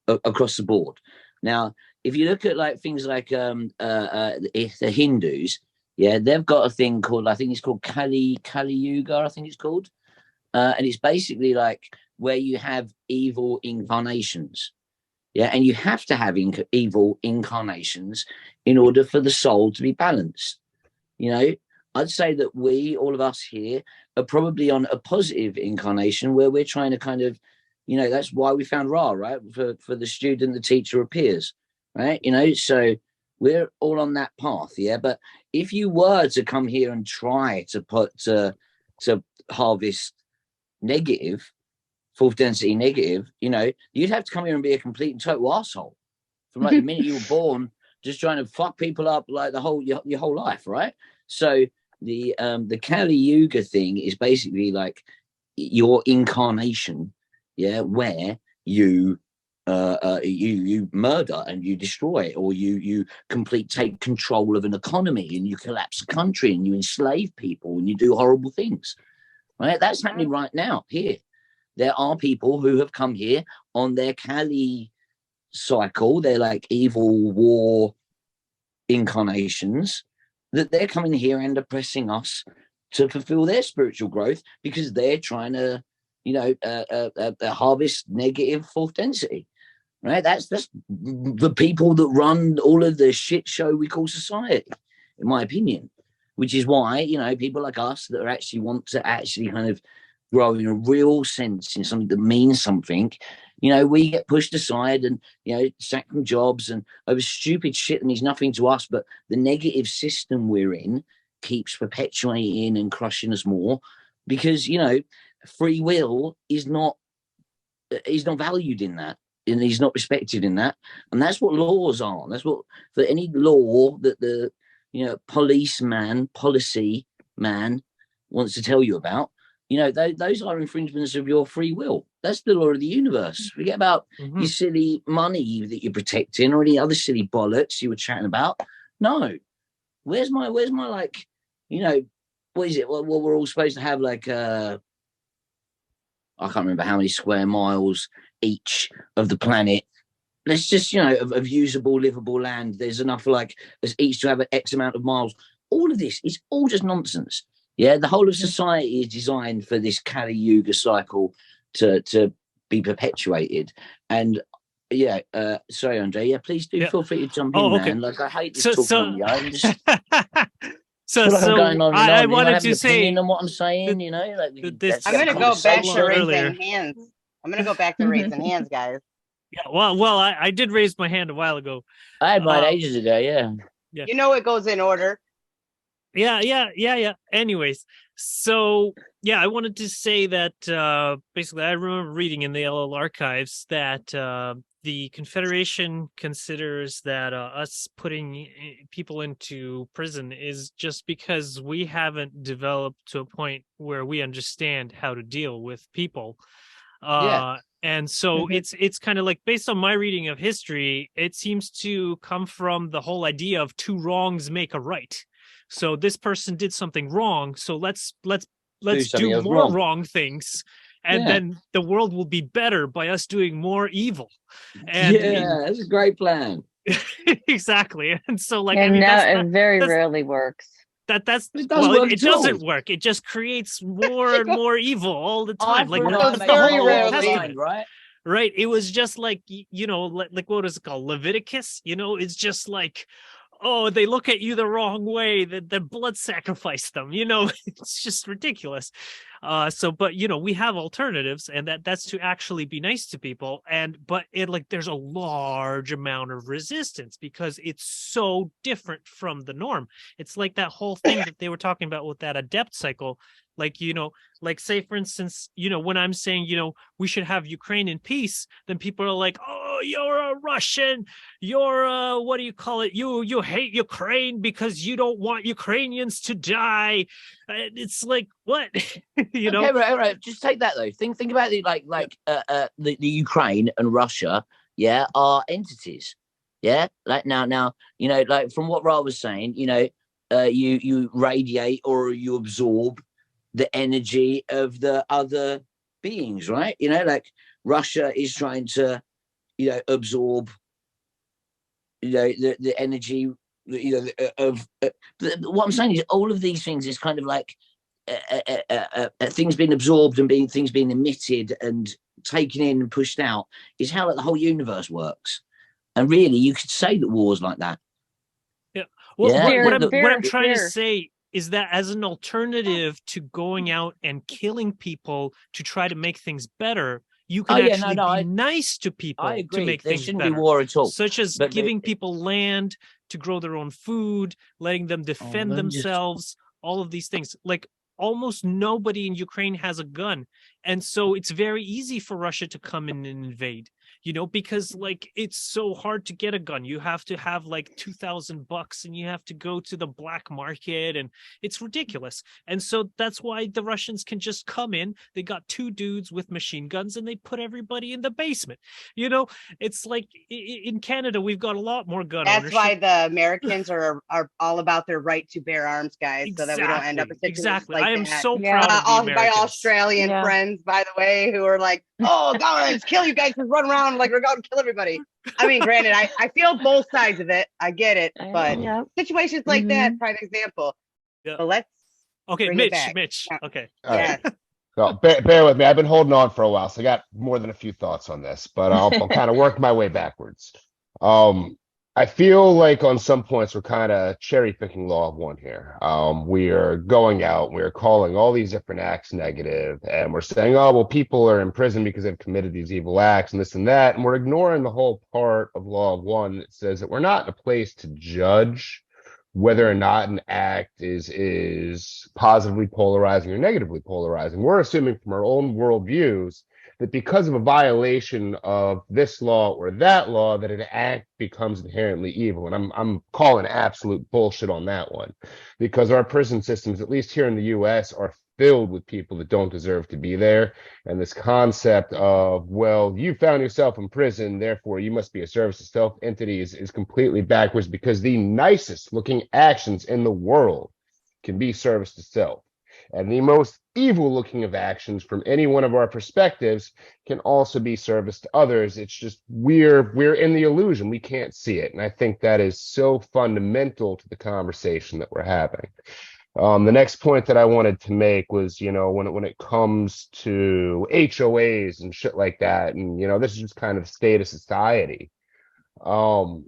across the board. Now, if you look at like things like the Hindus, yeah, they've got a thing called, I think it's called Kali Yuga, I think it's called. And it's basically like where you have evil incarnations. Yeah, and you have to have evil incarnations in order for the soul to be balanced. You know, I'd say that all of us here, are probably on a positive incarnation where we're trying to kind of, you know, that's why we found Ra, right? For the student, the teacher appears, right? You know, so we're all on that path, yeah. But if you were to come here and try to harvest negative, fourth density negative, you know, you'd have to come here and be a complete and total asshole from like the minute you were born, just trying to fuck people up like your whole life, right? So the Kali Yuga thing is basically like your incarnation, yeah, where you murder and you destroy, or you take control of an economy and you collapse a country and you enslave people and you do horrible things, right? That's happening right now here. There are people who have come here on their Kali cycle, they're like evil war incarnations, that they're coming here and oppressing us to fulfill their spiritual growth because they're trying to, you know, harvest negative fourth density, right? That's the people that run all of the shit show we call society, in my opinion, which is why, you know, people like us that are actually want to actually kind of grow in a real sense in something that means something, you know, we get pushed aside and, you know, sacked from jobs and over stupid shit that means nothing to us, but the negative system we're in keeps perpetuating and crushing us more because, you know, free will is not valued in that, and he's not respected in that. And that's what laws are. That's what, for any law that the, you know, policy man wants to tell you about, you know, those are infringements of your free will. That's the law of the universe. Forget about your silly money that you're protecting or any other silly bollocks you were chatting about. No. Where's my like, you know, what is it? What we're all supposed to have like I can't remember how many square miles each of the planet. Let's just, you know, of usable, livable land. There's enough like as each to have an X amount of miles. All of this is all just nonsense. Yeah, the whole of society is designed for this Kali Yuga cycle to be perpetuated. And yeah, sorry, Andre. Yeah, please do Yeah. feel free to jump in, Oh, okay. man. Like I hate this So- talking so- on the own. Just So, feel like I'm going on and I on. wanted Anyone have to an say opinion on what I'm saying, you know, like this- I'm gonna go back to earlier. raising hands. I'm gonna go back to raising hands, guys. Yeah, well, I did raise my hand a while ago. I had mine Um, ages ago. Yeah. Yeah. You know it goes in order. Yeah. Anyways, so yeah, I wanted to say that basically I remember reading in the LL archives that the Confederation considers that us putting people into prison is just because we haven't developed to a point where we understand how to deal with people. Yeah. And so it's kind of like, based on my reading of history, it seems to come from the whole idea of two wrongs make a right. So this person did something wrong, so let's something do else more wrong. wrong things, and Yeah. then the world will be better by us doing more evil. And Yeah, that's a great plan. exactly. And so, like, and I mean, now that's it very that's- rarely works. that's It does well, work it at all. doesn't work. It just creates more and more evil all the time. Like Well, that's it's the very whole rarely- Testament. right? Right. It was just like, you know, like what is it called? Leviticus, you know, it's just like, oh, they look at you the wrong way, the blood sacrifice them, you know, it's just ridiculous. But you know, we have alternatives, and that's to actually be nice to people. But there's a large amount of resistance because it's so different from the norm. It's like that whole thing that they were talking about with that adept cycle. Like, you know, like say, for instance, you know, when I'm saying, you know, we should have Ukraine in peace, then people are like, oh, you're a Russian, you're what do you call it? You hate Ukraine because you don't want Ukrainians to die. It's like, what? You know? Okay, right. Just take that though. Think about the the Ukraine and Russia, yeah, are entities. Yeah. Like now, you know, like from what Ra was saying, you know, you radiate or you absorb the energy of the other beings, right? You know, like Russia is trying to, you know, absorb, you know, the energy, you know, of what I'm saying is all of these things is kind of like things being absorbed and things being emitted and taken in and pushed out is how like the whole universe works. And really, you could say that war's like that. Yeah. Well, Yeah. what I'm Fear. trying to say is that as an alternative to going out and killing people to try to make things better, you can actually be nice to people I to agree. make There things shouldn't better. be war at all. Such as But giving people land to grow their own food, letting them defend then just- themselves, all of these things. Like almost nobody in Ukraine has a gun. And so it's very easy for Russia to come in and invade, you know, because like it's so hard to get a gun. You have to have like $2,000 and you have to go to the black market, and it's ridiculous. And so that's why the Russians can just come in. They got two dudes with machine guns and they put everybody in the basement. You know, it's like in Canada, we've got a lot more gun That's ownership. why the Americans are all about their right to bear arms, guys, so that we don't end up in situations Exactly. like I am that. so Yeah. proud of the My Americans. Australian Yeah. friends, by the way, who are like, "Oh, governments kill you guys, just run around like we're going to kill everybody." I mean, granted, I feel both sides of it. I get it, but Yeah. situations like that, prime example. Yeah. But let's Okay, bring it Mitch. back. Okay. All right. yes. Well, bear with me. I've been holding on for a while, so I got more than a few thoughts on this, but I'll kind of work my way backwards. I feel like on some points we're kind of cherry picking law of one here. We are going out, we're calling all these different acts negative, and we're saying, oh, well, people are in prison because they've committed these evil acts and this and that, and we're ignoring the whole part of law of one that says that we're not in a place to judge whether or not an act is positively polarizing or negatively polarizing. We're assuming from our own worldviews that because of a violation of this law or that law, that an act becomes inherently evil. And I'm calling absolute bullshit on that one, because our prison systems, at least here in the US, are filled with people that don't deserve to be there. And this concept of, well, you found yourself in prison, therefore you must be a service to self entity is completely backwards, because the nicest looking actions in the world can be service to self. And the most evil looking of actions from any one of our perspectives can also be service to others. It's just we're in the illusion. We can't see it. And I think that is so fundamental to the conversation that we're having. The next point that I wanted to make was, when it comes to HOAs and shit like that, and this is just kind of the state of society. Um,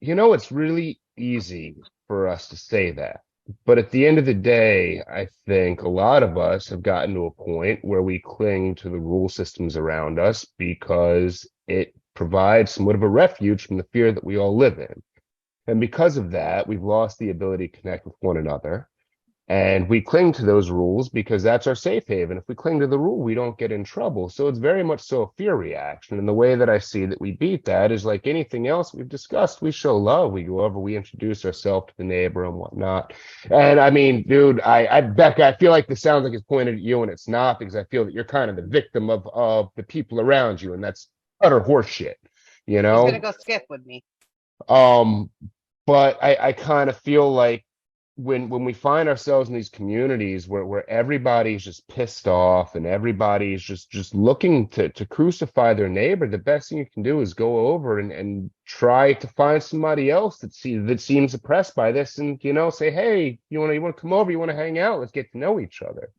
it's really easy for us to say that. But at the end of the day, I think a lot of us have gotten to a point where we cling to the rule systems around us because it provides somewhat of a refuge from the fear that we all live in. And because of that, we've lost the ability to connect with one another. And we cling to those rules because that's our safe haven. If we cling to the rule, we don't get in trouble. So it's very much so a fear reaction. And the way that I see that we beat that is like anything else we've discussed. We show love. We go over, we introduce ourselves to the neighbor and whatnot. And I mean, dude, Becca, I feel like this sounds like it's pointed at you and it's not, because I feel that you're kind of the victim of the people around you. And that's utter horseshit, He's gonna go skip with me. But I kind of feel like when we find ourselves in these communities where everybody's just pissed off and everybody's just looking to crucify their neighbor, the best thing you can do is go over and try to find somebody else that seems oppressed by this, and say, hey, you want to come over, you want to hang out, let's get to know each other.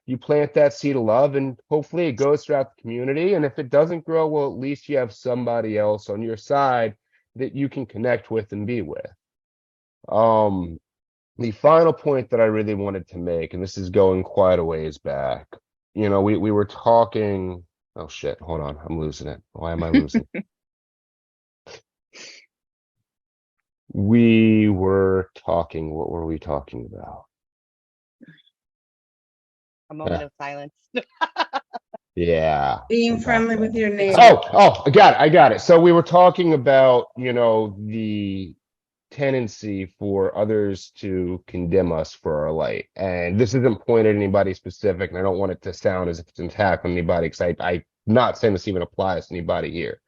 You plant that seed of love, and hopefully it goes throughout the community. And if it doesn't grow, well, at least you have somebody else on your side that you can connect with and be with. The final point that I really wanted to make, and this is going quite a ways back, we were talking. Oh shit, hold on, I'm losing it. Why am I losing? We were talking, what were we talking about? A moment of silence. Yeah. Being friendly with your neighbor. Oh, I got it. So we were talking about, the tendency for others to condemn us for our light. And this isn't pointed at anybody specific, and I don't want it to sound as if it's an attack on anybody, because I'm not saying this even applies to anybody here.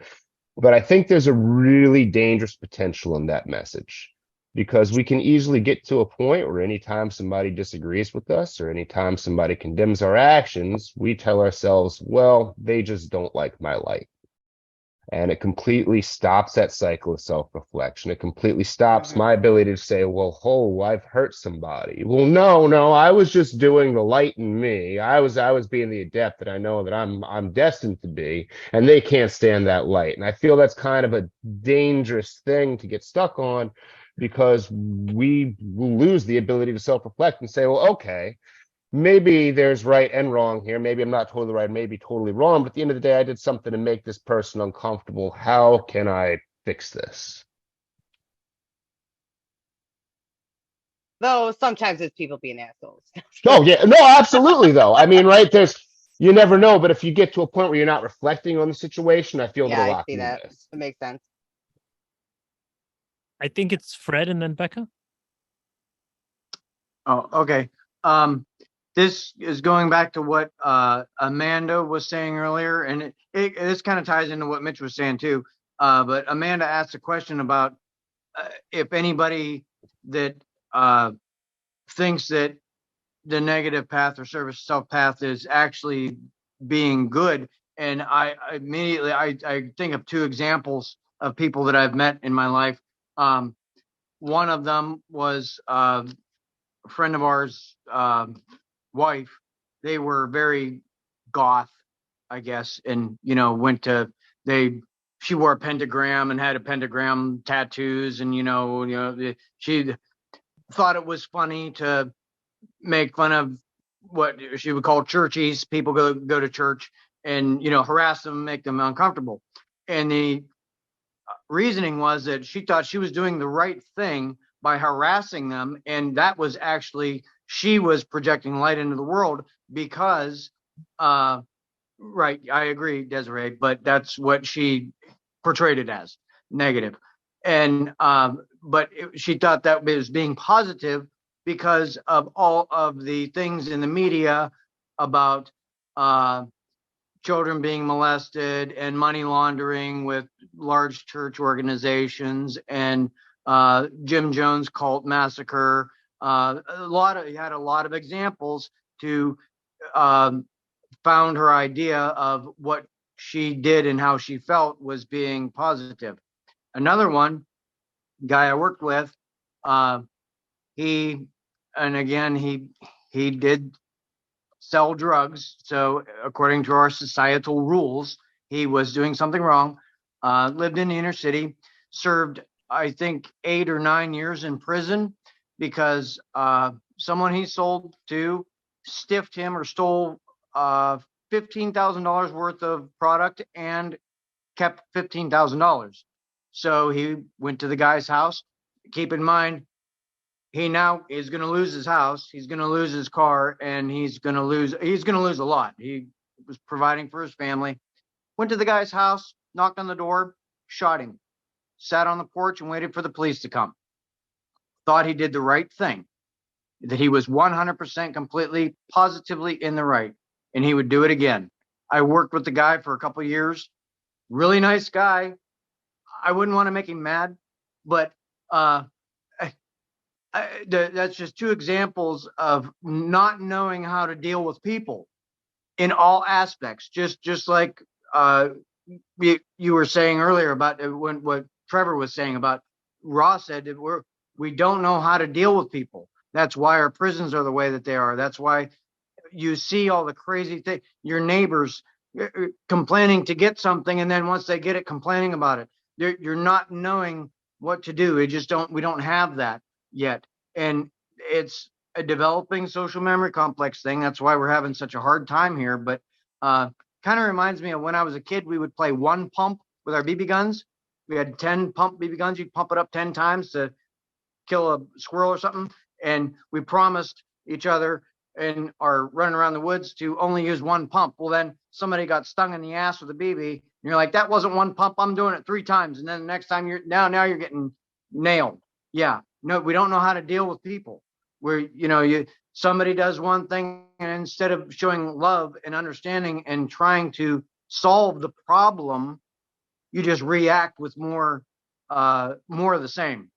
But I think there's a really dangerous potential in that message, because we can easily get to a point where anytime somebody disagrees with us or anytime somebody condemns our actions, we tell ourselves, well, they just don't like my light. And it completely stops that cycle of self-reflection. It completely stops my ability to say, well, I've hurt somebody. Well, no, I was just doing the light in me. I was being the adept that I know that I'm destined to be, and they can't stand that light. And I feel that's kind of a dangerous thing to get stuck on, because we will lose the ability to self-reflect and say, well, okay, maybe there's right and wrong here. Maybe I'm not totally right, maybe totally wrong. But at the end of the day, I did something to make this person uncomfortable. How can I fix this? Though sometimes it's people being assholes. Oh, yeah. No, absolutely, though. I mean, right, you never know. But if you get to a point where you're not reflecting on the situation, I feel Yeah, that a I lot see can that. miss. It makes sense. I think it's Fred and then Becca. Oh, okay. This is going back to what Amanda was saying earlier, and this kind of ties into what Mitch was saying too. But Amanda asked a question about if anybody that thinks that the negative path or service self path is actually being good. And I immediately I think of two examples of people that I've met in my life. One of them was a friend of ours, wife. They were very goth, I guess, and she wore a pentagram and had a pentagram tattoos, and she thought it was funny to make fun of what she would call churchies. People go to church and harass them, make them uncomfortable. And the reasoning was that she thought she was doing the right thing by harassing them, and that was actually, she was projecting light into the world because right, I agree, Desiree, but that's what she portrayed it as, negative. And but she thought that was being positive because of all of the things in the media about children being molested and money laundering with large church organizations, and Jim Jones cult massacre. He had a lot of examples to found her idea of what she did and how she felt was being positive. Another one, guy I worked with, he and again, he did sell drugs. So according to our societal rules, he was doing something wrong. Lived in the inner city, served, I think, 8 or 9 years in prison because someone he sold to stiffed him or stole $15,000 worth of product and kept $15,000. So he went to the guy's house. Keep in mind, he now is going to lose his house. He's going to lose his car, and he's going to lose a lot. He was providing for his family. Went to the guy's house, knocked on the door, shot him, sat on the porch and waited for the police to come. Thought he did the right thing, that he was 100% completely, positively in the right, and he would do it again. I worked with the guy for a couple of years. Really nice guy. I wouldn't want to make him mad, but that's just two examples of not knowing how to deal with people in all aspects. Just like you were saying earlier about what Trevor was saying about Ross said, that we don't know how to deal with people. That's why our prisons are the way that they are. That's why you see all the crazy things. Your neighbors complaining to get something, and then once they get it, complaining about it. You're not knowing what to do. We don't have that yet. And it's a developing social memory complex thing. That's why we're having such a hard time here. But kind of reminds me of when I was a kid, we would play one pump with our BB guns. We had 10 pump BB guns. You'd pump it up 10 times to kill a squirrel or something. And we promised each other and are running around the woods to only use one pump. Well, then somebody got stung in the ass with a BB. And you're like, that wasn't one pump. I'm doing it 3 times. And then the next time now you're getting nailed. Yeah. No, we don't know how to deal with people where, somebody does one thing, and instead of showing love and understanding and trying to solve the problem, you just react with more of the same.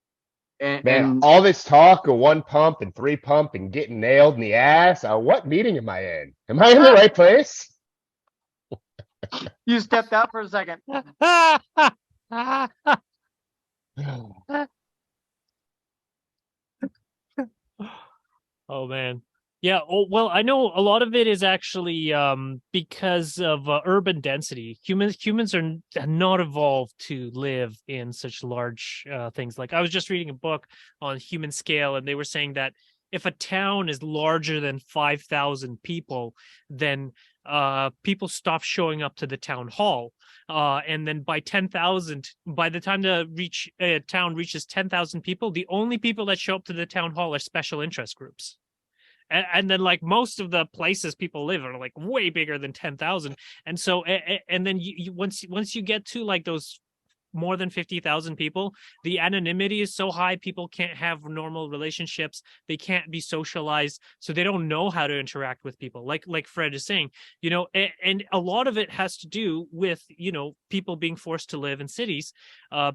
Man, all this talk of 1 pump and 3 pump and getting nailed in the ass. What meeting am I in? Am I in the right place? You stepped out for a second. Oh man. Yeah. Oh, well, I know a lot of it is actually because of urban density. Humans are not evolved to live in such large things. Like I was just reading a book on human scale, and they were saying that if a town is larger than 5,000 people, then people stop showing up to the town hall. And then by 10,000, by the time a town reaches 10,000 people, the only people that show up to the town hall are special interest groups. And then like most of the places people live are like way bigger than 10,000. And so, and then you once you get to like those more than 50,000 people, the anonymity is so high, people can't have normal relationships. They can't be socialized. So they don't know how to interact with people. Like Fred is saying, and a lot of it has to do with, people being forced to live in cities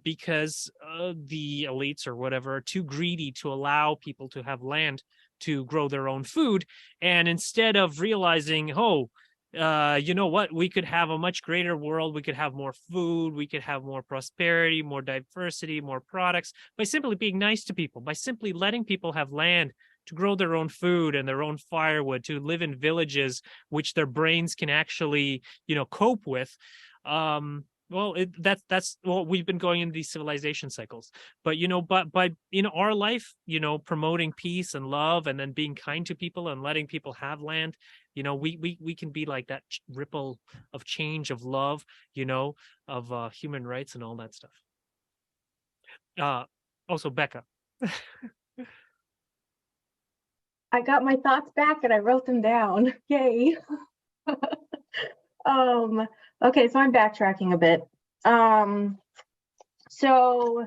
because the elites or whatever are too greedy to allow people to have land to grow their own food. And instead of realizing, you know what, we could have a much greater world, we could have more food, we could have more prosperity, more diversity, more products, by simply being nice to people, by simply letting people have land to grow their own food and their own firewood, to live in villages which their brains can actually, cope with. Well, that's what we've been going in these civilization cycles. But by in our life, promoting peace and love, and then being kind to people and letting people have land, we can be like that ripple of change, of love, of human rights and all that stuff. Also, Becca. I got my thoughts back and I wrote them down. Yay. Okay, so I'm backtracking a bit. So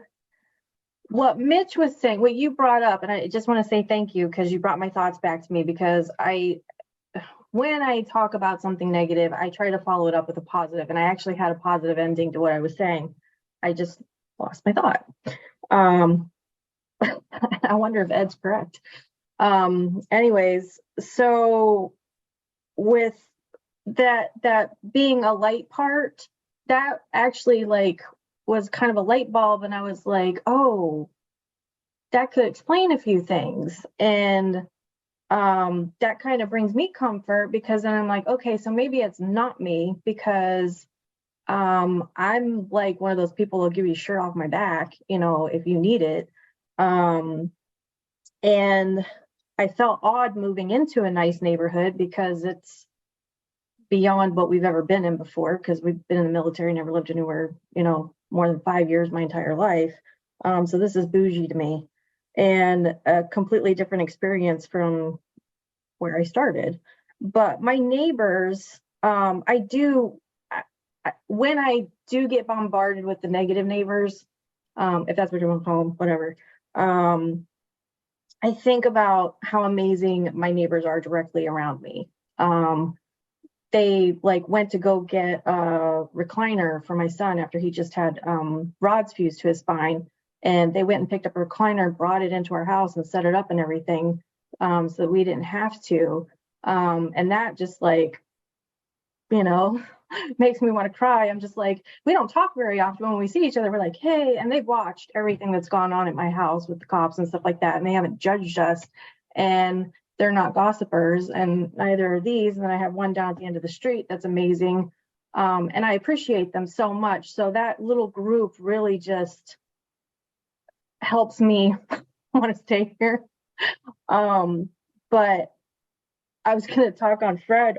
what Mitch was saying, what you brought up, and I just want to say thank you because you brought my thoughts back to me, because when I talk about something negative, I try to follow it up with a positive, and I actually had a positive ending to what I was saying. I just lost my thought. I wonder if Ed's correct. Anyways, so with that being a light part, that actually was kind of a light bulb, and I was like, oh, that could explain a few things. And that kind of brings me comfort, because then I'm like, okay, so maybe it's not me, because I'm like one of those people who'll give you a shirt off my back, if you need it. And I felt odd moving into a nice neighborhood because it's beyond what we've ever been in before, because we've been in the military, never lived anywhere, more than 5 years my entire life. So this is bougie to me, and a completely different experience from where I started. But my neighbors, when I do get bombarded with the negative neighbors, if that's what you want to call them, whatever, I think about how amazing my neighbors are directly around me. They went to go get a recliner for my son after he just had rods fused to his spine, and they went and picked up a recliner, brought it into our house and set it up and everything, so that we didn't have to. And that just makes me want to cry. I'm just like, we don't talk very often. When we see each other, we're like, hey, and they've watched everything that's gone on at my house with the cops and stuff like that, and they haven't judged us, and they're not gossipers, and neither are these. And then I have one down at the end of the street that's amazing, and I appreciate them so much. So that little group really just helps me want to stay here. But I was going to talk on Fred.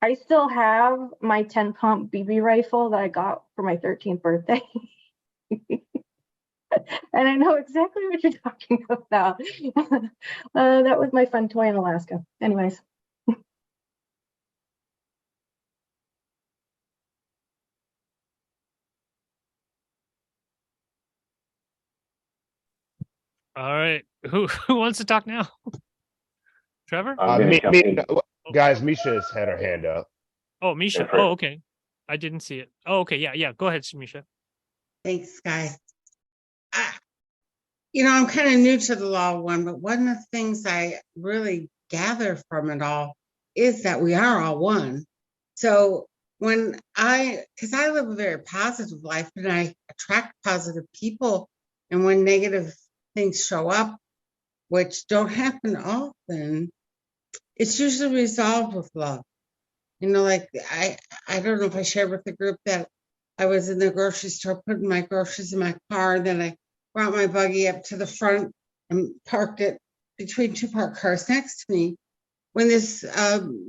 I still have my 10 pump BB rifle that I got for my 13th birthday. And I know exactly what you're talking about. That was my fun toy in Alaska. Anyways. All right. Who wants to talk now? Trevor? Guys, Misha's had her hand up. Oh, Misha. Oh, okay. I didn't see it. Oh, okay. Yeah. Go ahead, Misha. Thanks, guys. I'm kind of new to the Law One, but one of the things I really gather from it all is that we are all one. So because I live a very positive life and I attract positive people, and when negative things show up, which don't happen often, it's usually resolved with love. I don't know if I shared with the group that I was in the grocery store putting my groceries in my car, then I brought my buggy up to the front and parked it between two parked cars next to me, when this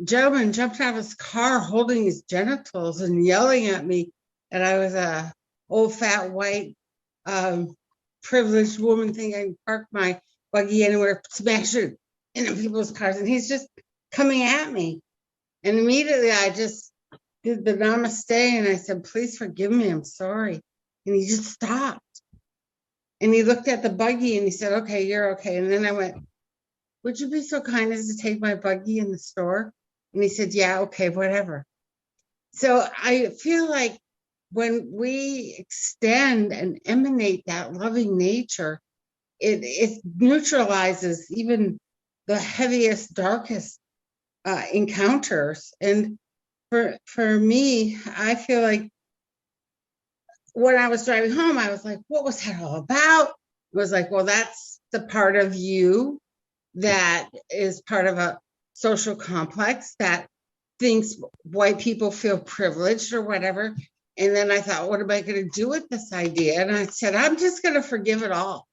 gentleman jumped out of his car holding his genitals and yelling at me that I was a old fat white privileged woman thinking I can park my buggy anywhere, smash it into people's cars, and he's just coming at me. And immediately I just did the namaste and I said, please forgive me, I'm sorry. And he just stopped. And he looked at the buggy and he said, okay, you're okay. And then I went, would you be so kind as to take my buggy in the store? And he said, yeah, okay, whatever. So I feel like when we extend and emanate that loving nature, it neutralizes even the heaviest, darkest encounters. And for me, I feel like when I was driving home, I was like, what was that all about? It was like, well, that's the part of you that is part of a social complex that thinks white people feel privileged or whatever. And then I thought, what am I going to do with this idea? And I said, I'm just going to forgive it all,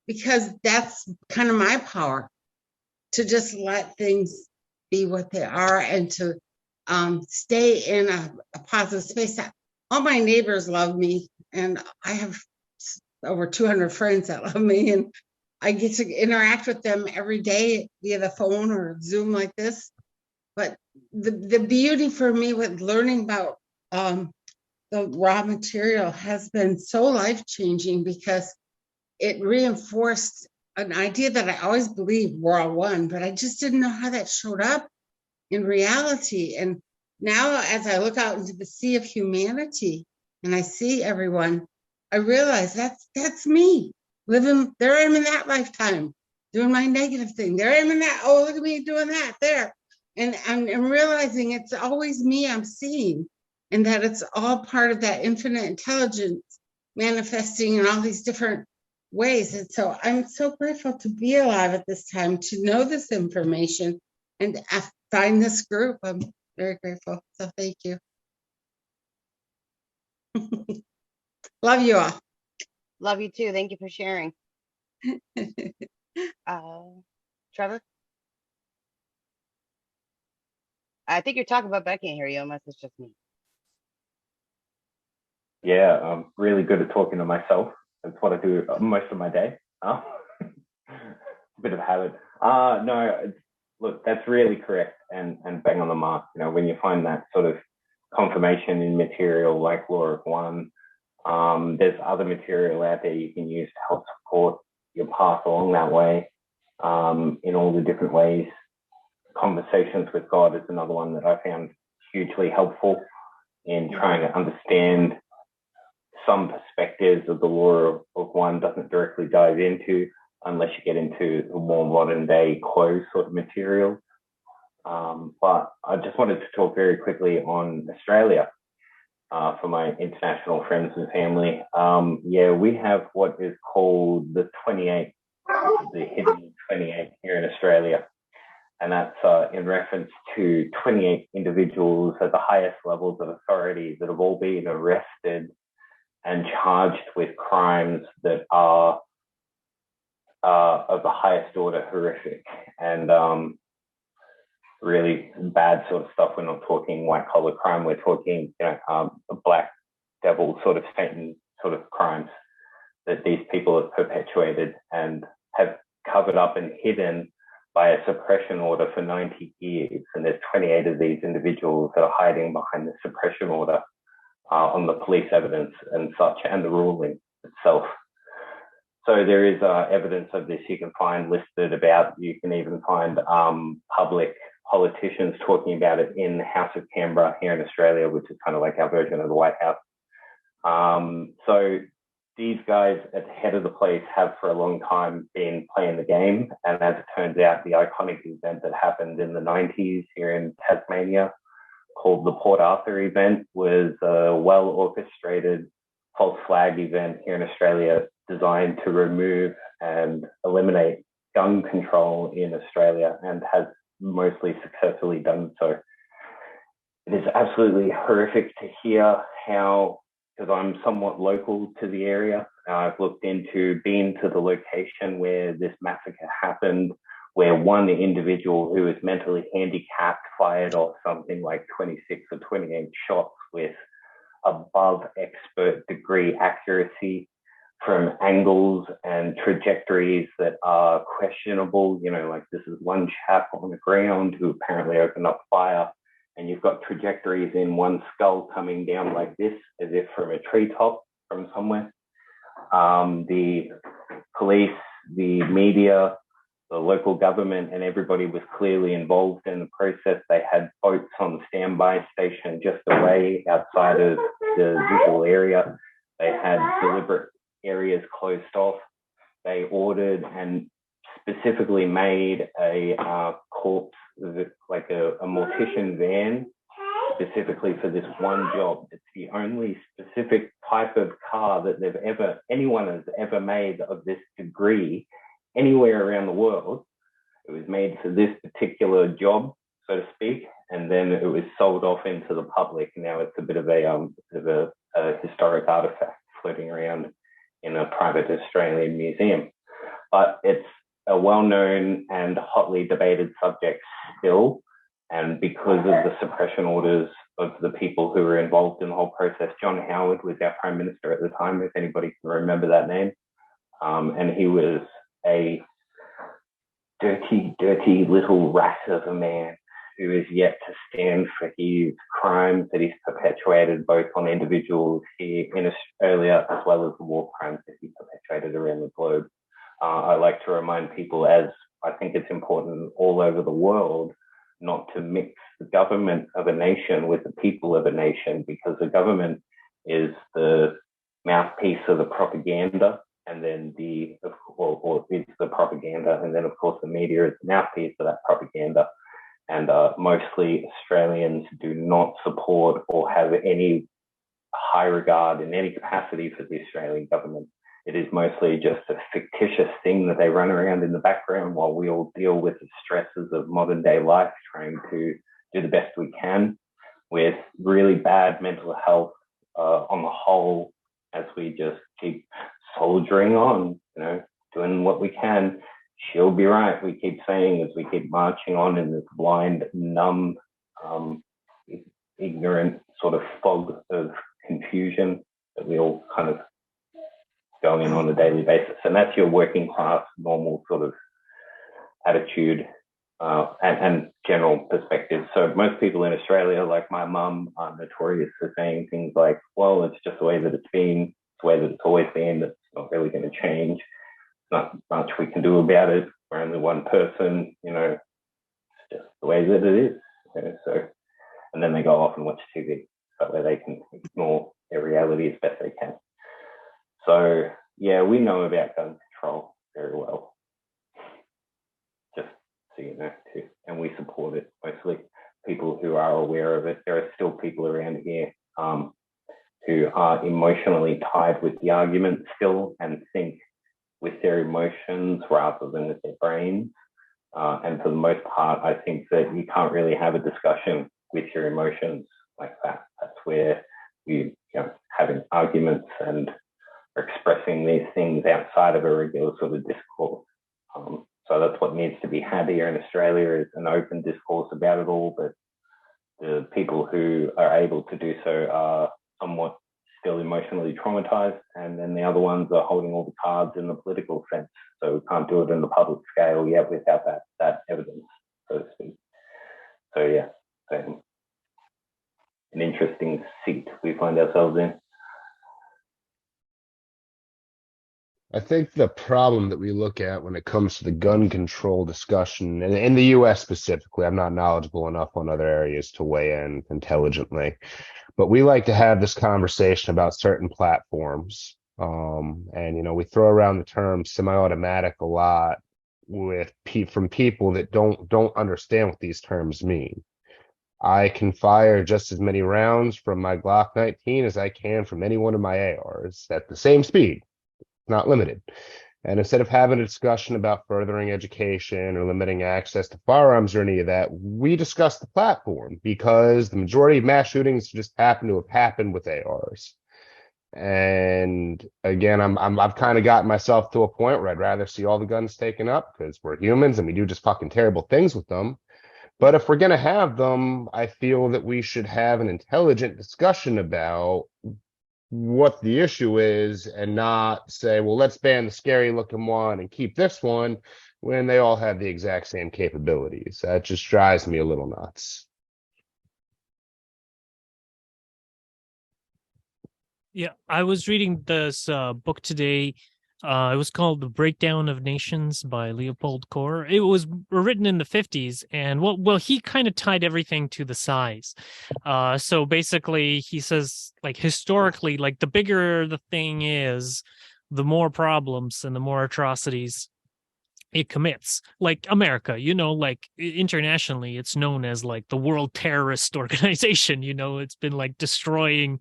because that's kind of my power, to just let things be what they are and to stay in a positive space. All my neighbors love me, and I have over 200 friends that love me, and I get to interact with them every day via the phone or Zoom like this. But the beauty for me with learning about the raw material has been so life-changing, because it reinforced an idea that I always believed we're all one, but I just didn't know how that showed up in reality. And now as I look out into the sea of humanity and I see everyone, I realize that's me living. There I am in that lifetime doing my negative thing. There I am in that, oh, look at me doing that there. And I'm realizing it's always me I'm seeing, and that it's all part of that infinite intelligence manifesting in all these different ways. And so I'm so grateful to be alive at this time, to know this information and find this group. I'm very grateful. So thank you. Love you all. Love you too. Thank you for sharing. Trevor? I think you're talking about, but I can't hear you unless it's just me. Yeah, I'm really good at talking to myself. That's what I do most of my day. A bit of a habit. No, look, that's really correct and bang on the mark. You know, when you find that sort of confirmation in material like Law of One, there's other material out there you can use to help support your path along that way in all the different ways. Conversations with God is another one that I found hugely helpful in trying to understand some perspectives of the Law of One doesn't directly dive into unless you get into the more modern day closed sort of material. But I just wanted to talk very quickly on Australia for my international friends and family. Yeah, we have what is called the 28, the hidden 28 here in Australia. And that's in reference to 28 individuals at the highest levels of authority that have all been arrested and charged with crimes that are of the highest order horrific and really bad sort of stuff. We're not talking white collar crime. We're talking, you know, black devil sort of Satan sort of crimes that these people have perpetuated and have covered up and hidden by a suppression order for 90 years. And there's 28 of these individuals that are hiding behind the suppression order on the police evidence and such, and the ruling itself. So there is evidence of this you can find listed about. You can even find public politicians talking about it in the House of Canberra here in Australia, which is kind of like our version of the White House. So these guys at the head of the place have for a long time been playing the game. And as it turns out, the iconic event that happened in the 90s here in Tasmania, called the Port Arthur event, was a well-orchestrated false flag event here in Australia designed to remove and eliminate gun control in Australia, and has mostly successfully done so. It is absolutely horrific to hear how, because I'm somewhat local to the area, I've looked into being to the location where this massacre happened, where one individual who is mentally handicapped fired off something like 26 or 28 shots with above expert degree accuracy from angles and trajectories that are questionable. You know, like this is one chap on the ground who apparently opened up fire, and you've got trajectories in one skull coming down like this, as if from a treetop from somewhere. The police, the media, the local government, and everybody was clearly involved in the process. They had boats on standby station just away outside of the visual area. They had deliberate areas closed off. They ordered and specifically made a corpse, like a mortician van, specifically for this one job. It's the only specific type of car that anyone has ever made of this degree anywhere around the world. It was made for this particular job, so to speak, and then it was sold off into the public. Now it's a bit of a historic artifact floating around in a private Australian museum. But it's a well-known and hotly debated subject still, and because of the suppression orders of the people who were involved in the whole process. John Howard was our Prime Minister at the time, if anybody can remember that name. And he was a dirty, dirty little rat of a man who is yet to stand for his crimes that he's perpetuated both on individuals here in Australia as well as the war crimes that he perpetuated around the globe. I like to remind people, as I think it's important all over the world, not to mix the government of a nation with the people of a nation, because the government is the mouthpiece of the propaganda, and then it's the propaganda, and then of course the media is the mouthpiece of that propaganda. And mostly Australians do not support or have any high regard in any capacity for the Australian government. it is mostly just a fictitious thing that they run around in the background while we all deal with the stresses of modern day life, trying to do the best we can with really bad mental health on the whole, as we just keep soldiering on, doing what we can. She'll be right, we keep saying, as we keep marching on in this blind, numb, ignorant sort of fog of confusion that we all kind of go in on a daily basis. And that's your working class, normal sort of attitude and general perspective. So most people in Australia, like my mum, are notorious for saying things like, well, it's just the way that it's been, it's the way that it's always been, that's not really going to change. Not much we can do about it. We're only one person, it's just the way that it is. So, and then they go off and watch TV, so that they can ignore their reality as best they can. So yeah, we know about gun control very well, just so you know too, and we support it. Mostly people who are aware of it. There are still people around here who are emotionally tied with the argument still and think with their emotions rather than with their brains. And for the most part, I think that you can't really have a discussion with your emotions like that. That's where you having arguments and expressing these things outside of a regular sort of discourse. So that's what needs to be had here in Australia, is an open discourse about it all. But the people who are able to do so are somewhat still emotionally traumatized, and then the other ones are holding all the cards in the political sense. So we can't do it in the public scale yet without that evidence, so to speak. So yeah, an interesting seat we find ourselves in. I think the problem that we look at when it comes to the gun control discussion, and in the US specifically, I'm not knowledgeable enough on other areas to weigh in intelligently, but we like to have this conversation about certain platforms. And we throw around the term semi-automatic a lot from people that don't understand what these terms mean. I can fire just as many rounds from my Glock 19 as I can from any one of my ARs at the same speed, not limited. And instead of having a discussion about furthering education or limiting access to firearms or any of that, we discuss the platform, because the majority of mass shootings just happen to have happened with ARs. And again, I've kind of gotten myself to a point where I'd rather see all the guns taken up, because we're humans and we do just fucking terrible things with them. But if we're going to have them, I feel that we should have an intelligent discussion about what the issue is, and not say, well, let's ban the scary looking one and keep this one, when they all have the exact same capabilities. That just drives me a little nuts. Yeah, I was reading this book today. It was called The Breakdown of Nations by Leopold Kohr. It was written in the 50s, and well, he kind of tied everything to the size. So basically, he says, like, historically, like, the bigger the thing is, the more problems and the more atrocities it commits. Like America, like internationally, it's known as like the World Terrorist Organization. It's been like destroying,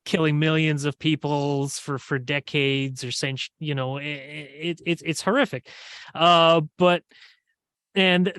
killing millions of people for decades or centuries. It's horrific. But then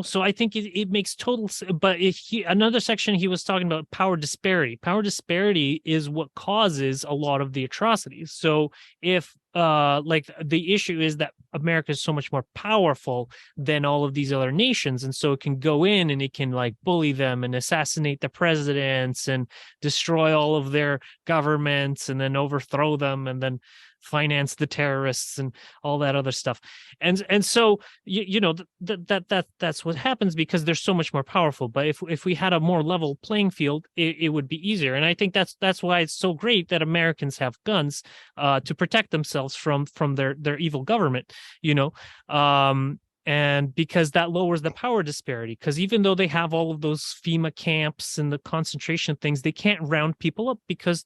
so I think it makes total. But another section, he was talking about power disparity. Power disparity is what causes a lot of the atrocities. So if like the issue is that America is so much more powerful than all of these other nations, and so it can go in and it can like bully them and assassinate the presidents and destroy all of their governments and then overthrow them and then finance the terrorists and all that other stuff. And so that's what happens, because they're so much more powerful. But if we had a more level playing field, it would be easier. And I think that's why it's so great that Americans have guns to protect themselves from their evil government, and because that lowers the power disparity, because even though they have all of those FEMA camps and the concentration things, they can't round people up because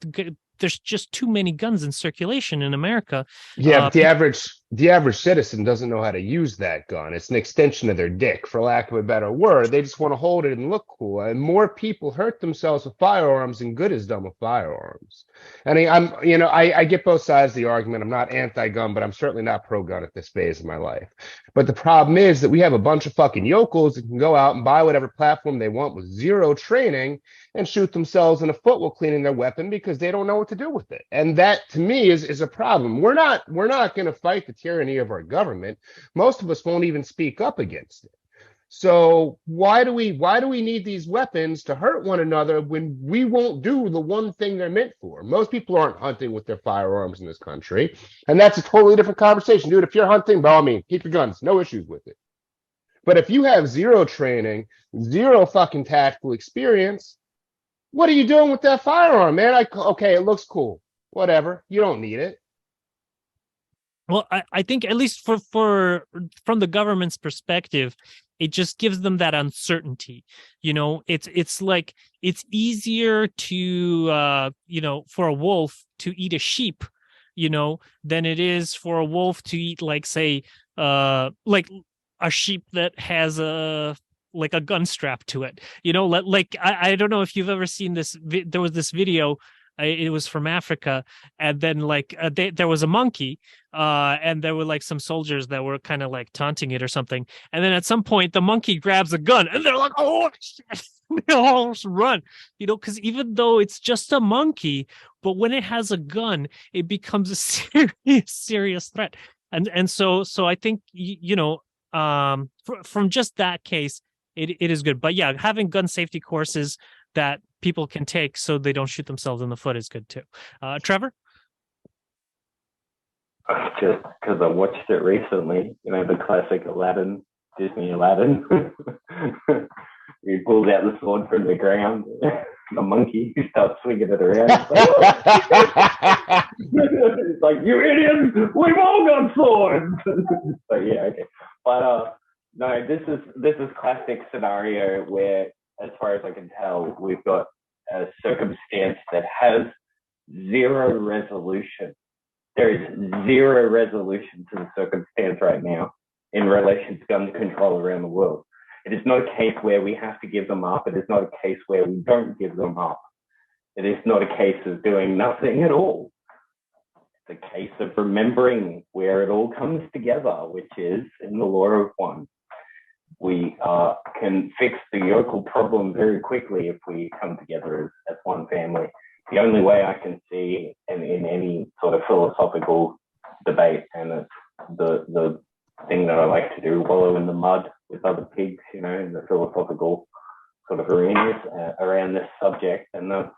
there's just too many guns in circulation in America. Yeah, but the average the average citizen doesn't know how to use that gun. It's an extension of their dick, for lack of a better word. They just want to hold it and look cool. And more people hurt themselves with firearms than good is done with firearms. And I get both sides of the argument. I'm not anti-gun, but I'm certainly not pro-gun at this phase of my life. But the problem is that we have a bunch of fucking yokels that can go out and buy whatever platform they want with zero training and shoot themselves in the foot while cleaning their weapon because they don't know what to do with it. And that, to me, is a problem. We're not going to fight the tyranny of our government. Most of us won't even speak up against it. So why do we need these weapons to hurt one another when we won't do the one thing they're meant for? Most people aren't hunting with their firearms in this country, and that's a totally different conversation. Dude, if you're hunting, by all means, keep your guns, no issues with it. But if you have zero training, zero fucking tactical experience, what are you doing with that firearm, man? Okay, it looks cool. Whatever. You don't need it. Well, I think at least for from the government's perspective, it just gives them that uncertainty. It's like it's easier to for a wolf to eat a sheep, than it is for a wolf to eat, like, say, like a sheep that has a gun strap to it. I don't know if you've ever seen this. There was this video. It was from Africa, and then there was a monkey, and there were like some soldiers that were kind of like taunting it or something. And then at some point, the monkey grabs a gun, and they're like, "Oh shit!" They all run, because even though it's just a monkey, but when it has a gun, it becomes a serious threat. And so I think from just that case, it is good. But yeah, having gun safety courses that people can take so they don't shoot themselves in the foot is good too. Trevor? Just because I watched it recently, the classic Aladdin, Disney Aladdin. He pulls out the sword from the ground, the monkey starts swinging it around. It's like, you idiots, we've all got swords. So yeah, okay. But no, this is classic scenario where, as far as I can tell, we've got a circumstance that has zero resolution. There is zero resolution to the circumstance right now in relation to gun control around the world. It is not a case where we have to give them up. It is not a case where we don't give them up. It is not a case of doing nothing at all. It's a case of remembering where it all comes together, which is in the law of one. We can fix the yokel problem very quickly if we come together as one family. The only way I can see in any sort of philosophical debate, and it's the thing that I like to do, wallow in the mud with other pigs, in the philosophical sort of arenas around this subject, and that's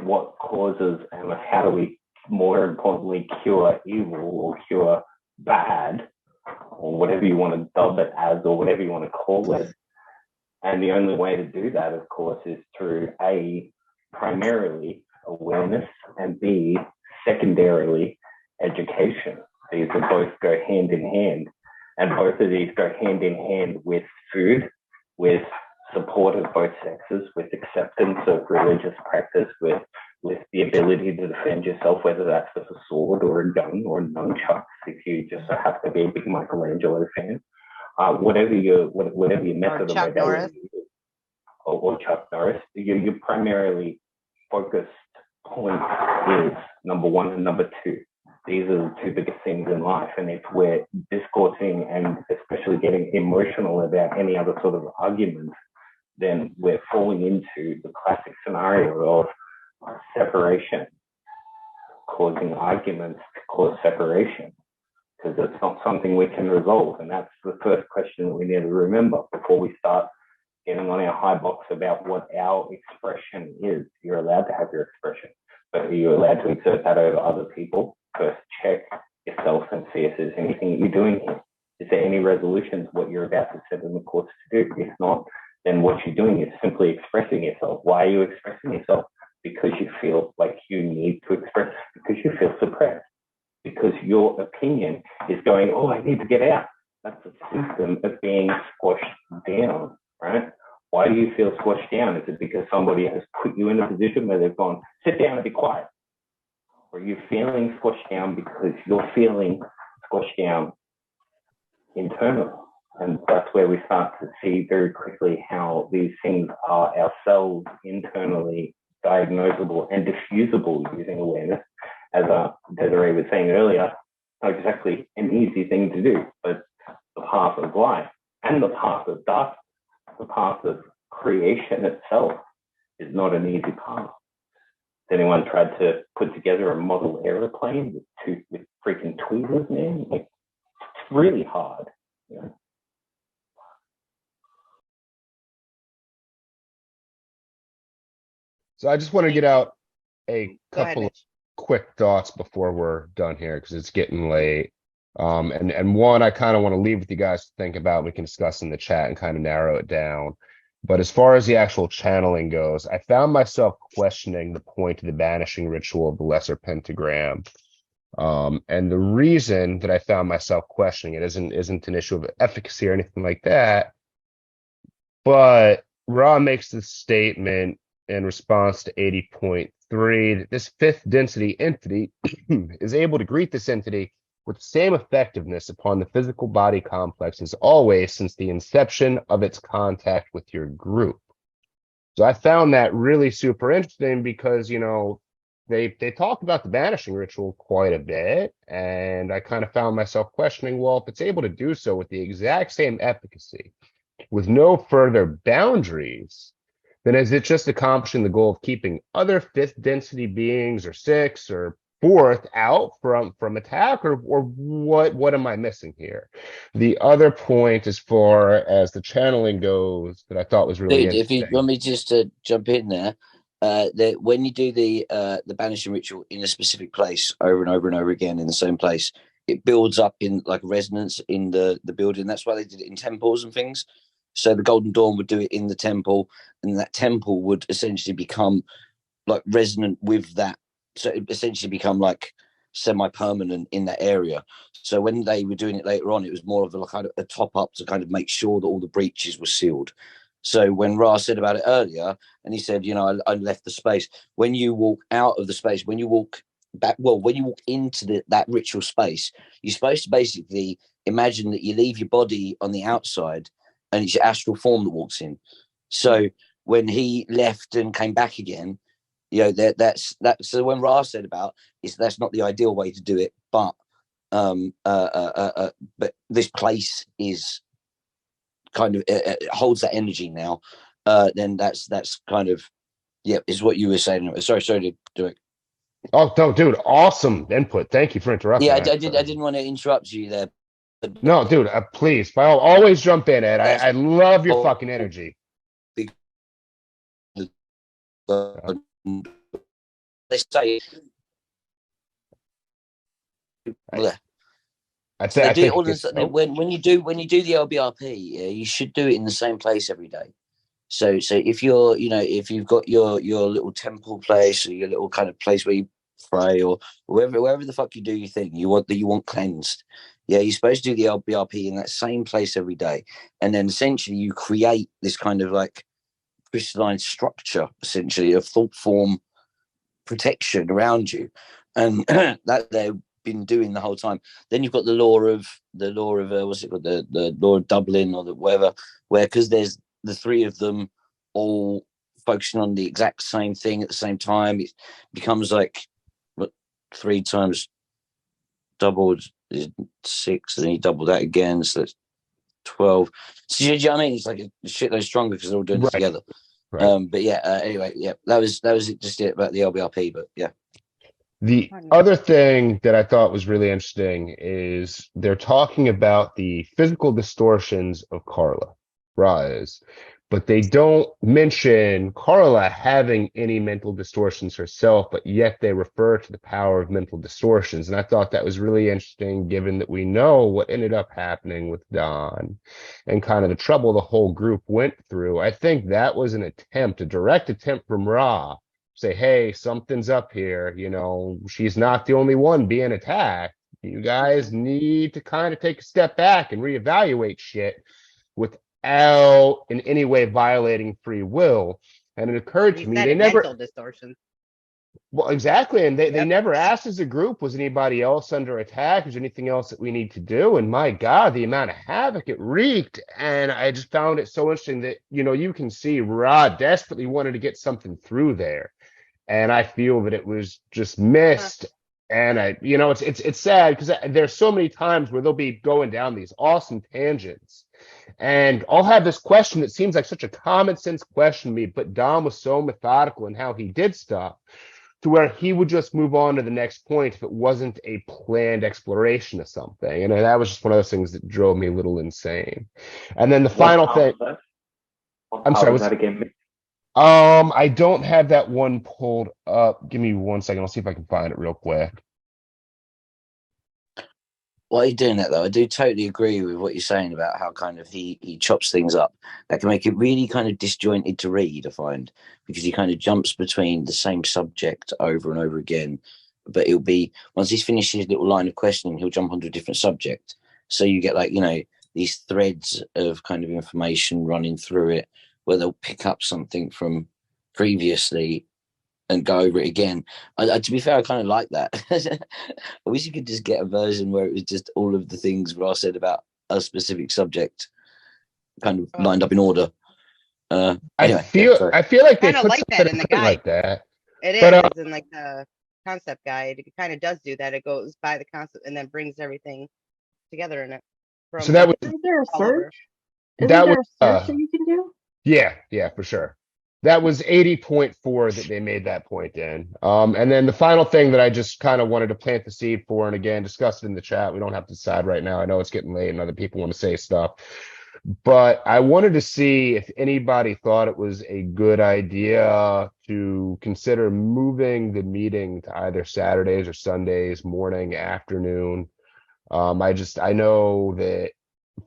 what causes and how do we, more importantly, cure evil or cure bad, or whatever you want to dub it as, or whatever you want to call it. And the only way to do that, of course, is through A, primarily awareness, and B, secondarily, education. These will both go hand in hand. And both of these go hand in hand with food, with support of both sexes, with acceptance of religious practice, with the ability to defend yourself, whether that's with a sword or a gun or nunchucks, if you just have to be a big Michelangelo fan. Whatever your method of modality is, or Chuck Norris, your primarily focused point is number one and number two. These are the two biggest things in life. And if we're discoursing and especially getting emotional about any other sort of argument, then we're falling into the classic scenario of separation, causing arguments to cause separation, because it's not something we can resolve. And that's the first question that we need to remember before we start getting on our high box about what our expression is. You're allowed to have your expression, but are you allowed to exert that over other people? First, check yourself and see if there's anything that you're doing here. Is there any resolutions what you're about to set in the course to do? If not, then what you're doing is simply expressing yourself. Why are you expressing yourself? Because you feel like you need to express, because you feel suppressed, because your opinion is going, oh, I need to get out. That's a symptom of being squashed down, right? Why do you feel squashed down? Is it because somebody has put you in a position where they've gone, sit down and be quiet? Or are you feeling squashed down because you're feeling squashed down internally. And that's where we start to see very quickly how these things are ourselves internally diagnosable and diffusable using awareness. As Desiree was saying earlier, not exactly an easy thing to do, but the path of life and the path of darkness, the path of creation itself is not an easy path. Has anyone tried to put together a model aeroplane with freaking tweezers, man? Like, it's really hard. You know? So I just want to get out a Go ahead, couple of Mitch. quick thoughts before we're done here because it's getting late. And one I kind of want to leave with you guys to think about. We can discuss in the chat and kind of narrow it down. But as far as the actual channeling goes, I found myself questioning the point of the banishing ritual of the lesser pentagram. And the reason that I found myself questioning it isn't an issue of efficacy or anything like that. But Ra makes the statement in response to 80.3 that this fifth density entity is able to greet this entity with the same effectiveness upon the physical body complex as always since the inception of its contact with your group. So I found that really super interesting because, you know, they talk about the banishing ritual quite a bit, and I kind of found myself questioning, well, if it's able to do so with the exact same efficacy, with no further boundaries, then is it just accomplishing the goal of keeping other fifth density beings or sixth or fourth out from attack, or what am I missing here? The other point as far as the channeling goes that I thought was really Dude, if interesting. you want me just to jump in there, that when you do the banishing ritual in a specific place over and over and over again in the same place, it builds up in like resonance in the building. That's why they did it in temples and things. So the Golden Dawn would do it in the temple, and that temple would essentially become like resonant with that. So it essentially become like semi-permanent in that area. So when they were doing it later on, it was more of a kind of a top up to kind of make sure that all the breaches were sealed. So when Ra said about it earlier, and he said, you know, I left the space. When you walk out of the space, when you walk back, well, when you walk into that ritual space, you're supposed to basically imagine that you leave your body on the outside, and it's your astral form that walks in. So when he left and came back again, you know, that's so when Ra said about is that's not the ideal way to do it, but this place is kind of it holds that energy now. Then that's kind of is what you were saying. Sorry to do it. Oh no, dude, awesome input. Thank you for interrupting. Yeah, I didn't want to interrupt you there. No, dude, please, by all, always jump in, Ed. I love your fucking energy. They say I do it think all when you do the LBRP, you should do it in the same place every day. So if you're, you know, if you've got your little temple place or your little kind of place where you pray or wherever the fuck you do your thing, you want cleansed. Yeah, you're supposed to do the LBRP in that same place every day, and then essentially you create this kind of like crystalline structure, essentially of thought form protection around you, and that they've been doing the whole time. Then you've got the law of what's it called, the law of Dublin or the whatever, where because there's the three of them all focusing on the exact same thing at the same time, it becomes like 3 times doubled is 6, and then you double that again, so that's 12. So you know what I mean? It's like a shitload stronger because they're all doing it together. Right. But anyway, that was just it about the LBRP. But yeah. The other thing that I thought was really interesting is they're talking about the physical distortions of Carla, Ra is, but they don't mention Carla having any mental distortions herself, but yet they refer to the power of mental distortions. And I thought that was really interesting, given that we know what ended up happening with Don and kind of the trouble the whole group went through. I think that was an attempt, a direct attempt from Ra, say, hey, something's up here. You know, she's not the only one being attacked. You guys need to kind of take a step back and reevaluate shit without in any way violating free will. And it occurred to me they never mental distortion. Well, exactly. And they Yep. never asked as a group, was anybody else under attack? Is there anything else that we need to do? And my God, the amount of havoc it wreaked. And I just found it so interesting that, you can see Rod desperately wanted to get something through there. And I feel that it was just missed. And it's sad because there's so many times where they'll be going down these awesome tangents. And I'll have this question that seems like such a common sense question to me, but Dom was so methodical in how he did stuff to where he would just move on to the next point if it wasn't a planned exploration of something. And that was just one of those things that drove me a little insane. And then the final thing. I'm sorry, was that again? I don't have that one pulled up. Give me 1 second. I'll see if I can find it real quick. While you're doing that, though, I do totally agree with what you're saying about how kind of he chops things up. That can make it really kind of disjointed to read, I find, because he kind of jumps between the same subject over and over again. But it'll be, once he's finished his little line of questioning, he'll jump onto a different subject. So you get these threads of kind of information running through it where they'll pick up something from previously and go over it again. To be fair, I kind of like that. I wish you could just get a version where it was just all of the things Ross said about a specific subject kind of lined up in order. Anyway, I feel like they Kinda put like that something in the like guide. that. It But, is in like the concept guide. It kind of does do that. It goes by the concept and then brings everything together in it. So that was Isn't there a all over. search? Isn't that there was a search that you can do? yeah, for sure. That was 80.4 that they made that point in. And then the final thing that I just kind of wanted to plant the seed for, and again, discuss it in the chat. We don't have to decide right now. I know it's getting late and other people want to say stuff. But I wanted to see if anybody thought it was a good idea to consider moving the meeting to either Saturdays or Sundays, morning, afternoon. I know that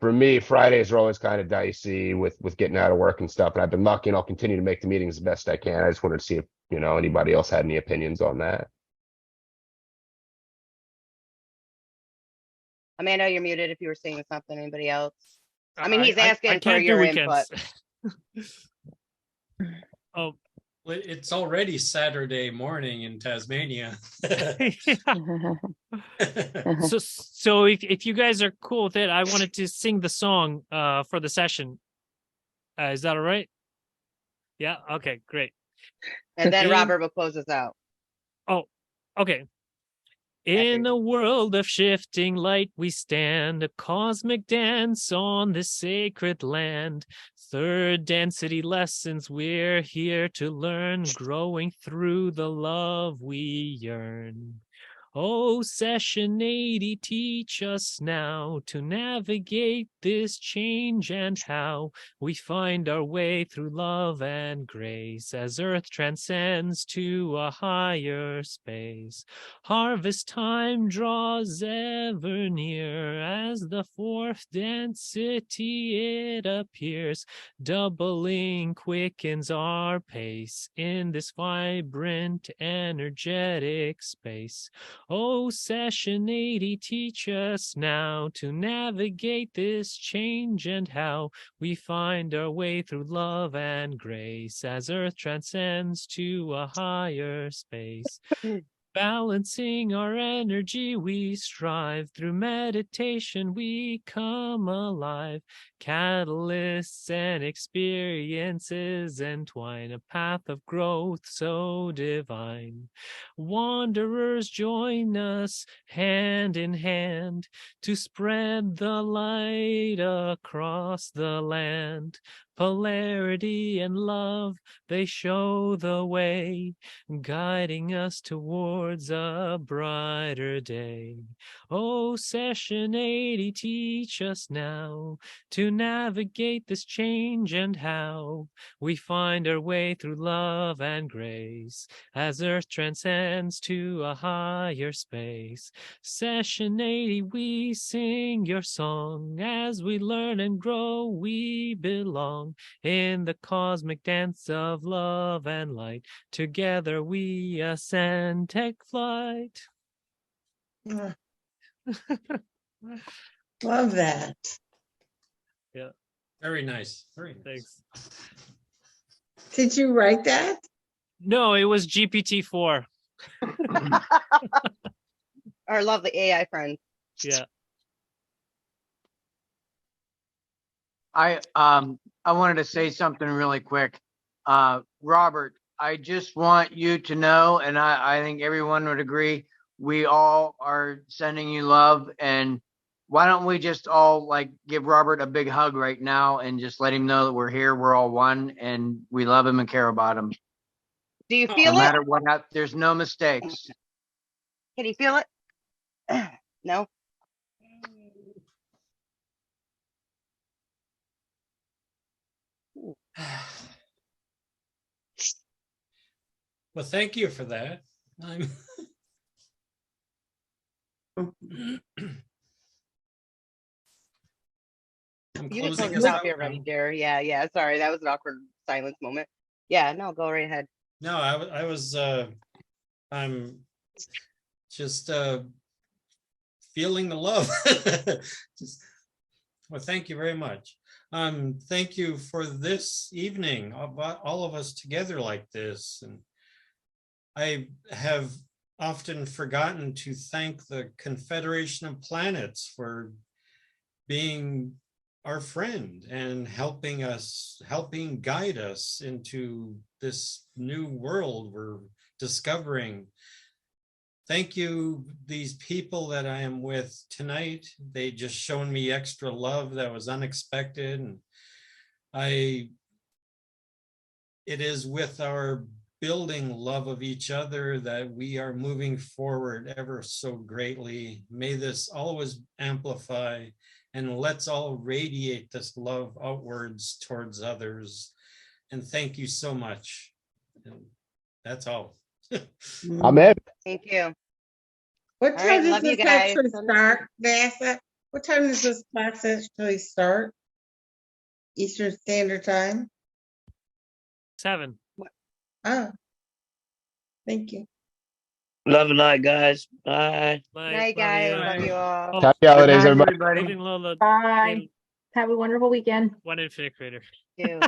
for me, Fridays are always kind of dicey with getting out of work and stuff. And I've been lucky and I'll continue to make the meetings the best I can. I just wanted to see if, anybody else had any opinions on that. Amanda, you're muted if you were saying something. Anybody else? I mean, he's asking I for can't do your weekends. input. Oh, Well, it's already Saturday morning in Tasmania. so if you guys are cool with it, I wanted to sing the song for the session. Is that all right? Yeah. Okay. Great. And then In- Robert will close us out. Oh, okay. In a world of shifting light, we stand, a cosmic dance on this sacred land. Third density lessons we're here to learn, growing through the love we yearn. Oh, session 80, teach us now to navigate this change and how we find our way through love and grace as Earth transcends to a higher space. Harvest time draws ever near as the fourth density it appears. Doubling quickens our pace in this vibrant, energetic space. Oh, session 80, teach us now to navigate this change and how we find our way through love and grace as Earth transcends to a higher space. Balancing our energy, we strive. Through meditation, we come alive. Catalysts and experiences entwine a path of growth so divine. Wanderers join us hand in hand to spread the light across the land. Polarity and love, they show the way, guiding us towards a brighter day. Oh, session 80, teach us now to navigate this change and how we find our way through love and grace as Earth transcends to a higher space. Session 80, we sing your song. As we learn and grow, we belong in the cosmic dance of love and light. Together we ascend, take flight. Love that. Yeah. Very nice. Very nice. Thanks. Did you write that? No, it was GPT-4. Our lovely AI friend. Yeah. I wanted to say something really quick. Robert, I just want you to know, and I think everyone would agree, we all are sending you love. And why don't we just all like give Robert a big hug right now and just let him know that we're here, we're all one, and we love him and care about him. Do you No feel it? matter what, there's no mistakes. Can you feel it? No? Well, thank you for that. I'm I'm You can closing close us it out out here, ready, now. dear. Yeah, yeah. Sorry, that was an awkward silence moment. Yeah, no, go right ahead. No, I was I'm just feeling the love. Just, well, thank you very much. Thank you for this evening, all of us together like this. And I have often forgotten to thank the Confederation of Planets for being our friend and helping guide us into this new world we're discovering. Thank you, these people that I am with tonight. They just shown me extra love that was unexpected. And it is with our building love of each other that we are moving forward ever so greatly. May this always amplify, and let's all radiate this love outwards towards others. And thank you so much. And that's all. Amen. Thank you. What All time right, does love you this guys. actually start, Vanessa? What time does this class actually start? Eastern Standard Time? 7. Oh. Thank you. Love and light, guys. Bye. Night, guys. Love you all. Happy Good holidays, night, everybody. everybody. Moving Lola. Bye. Have a wonderful weekend. One Infinite Creator. You.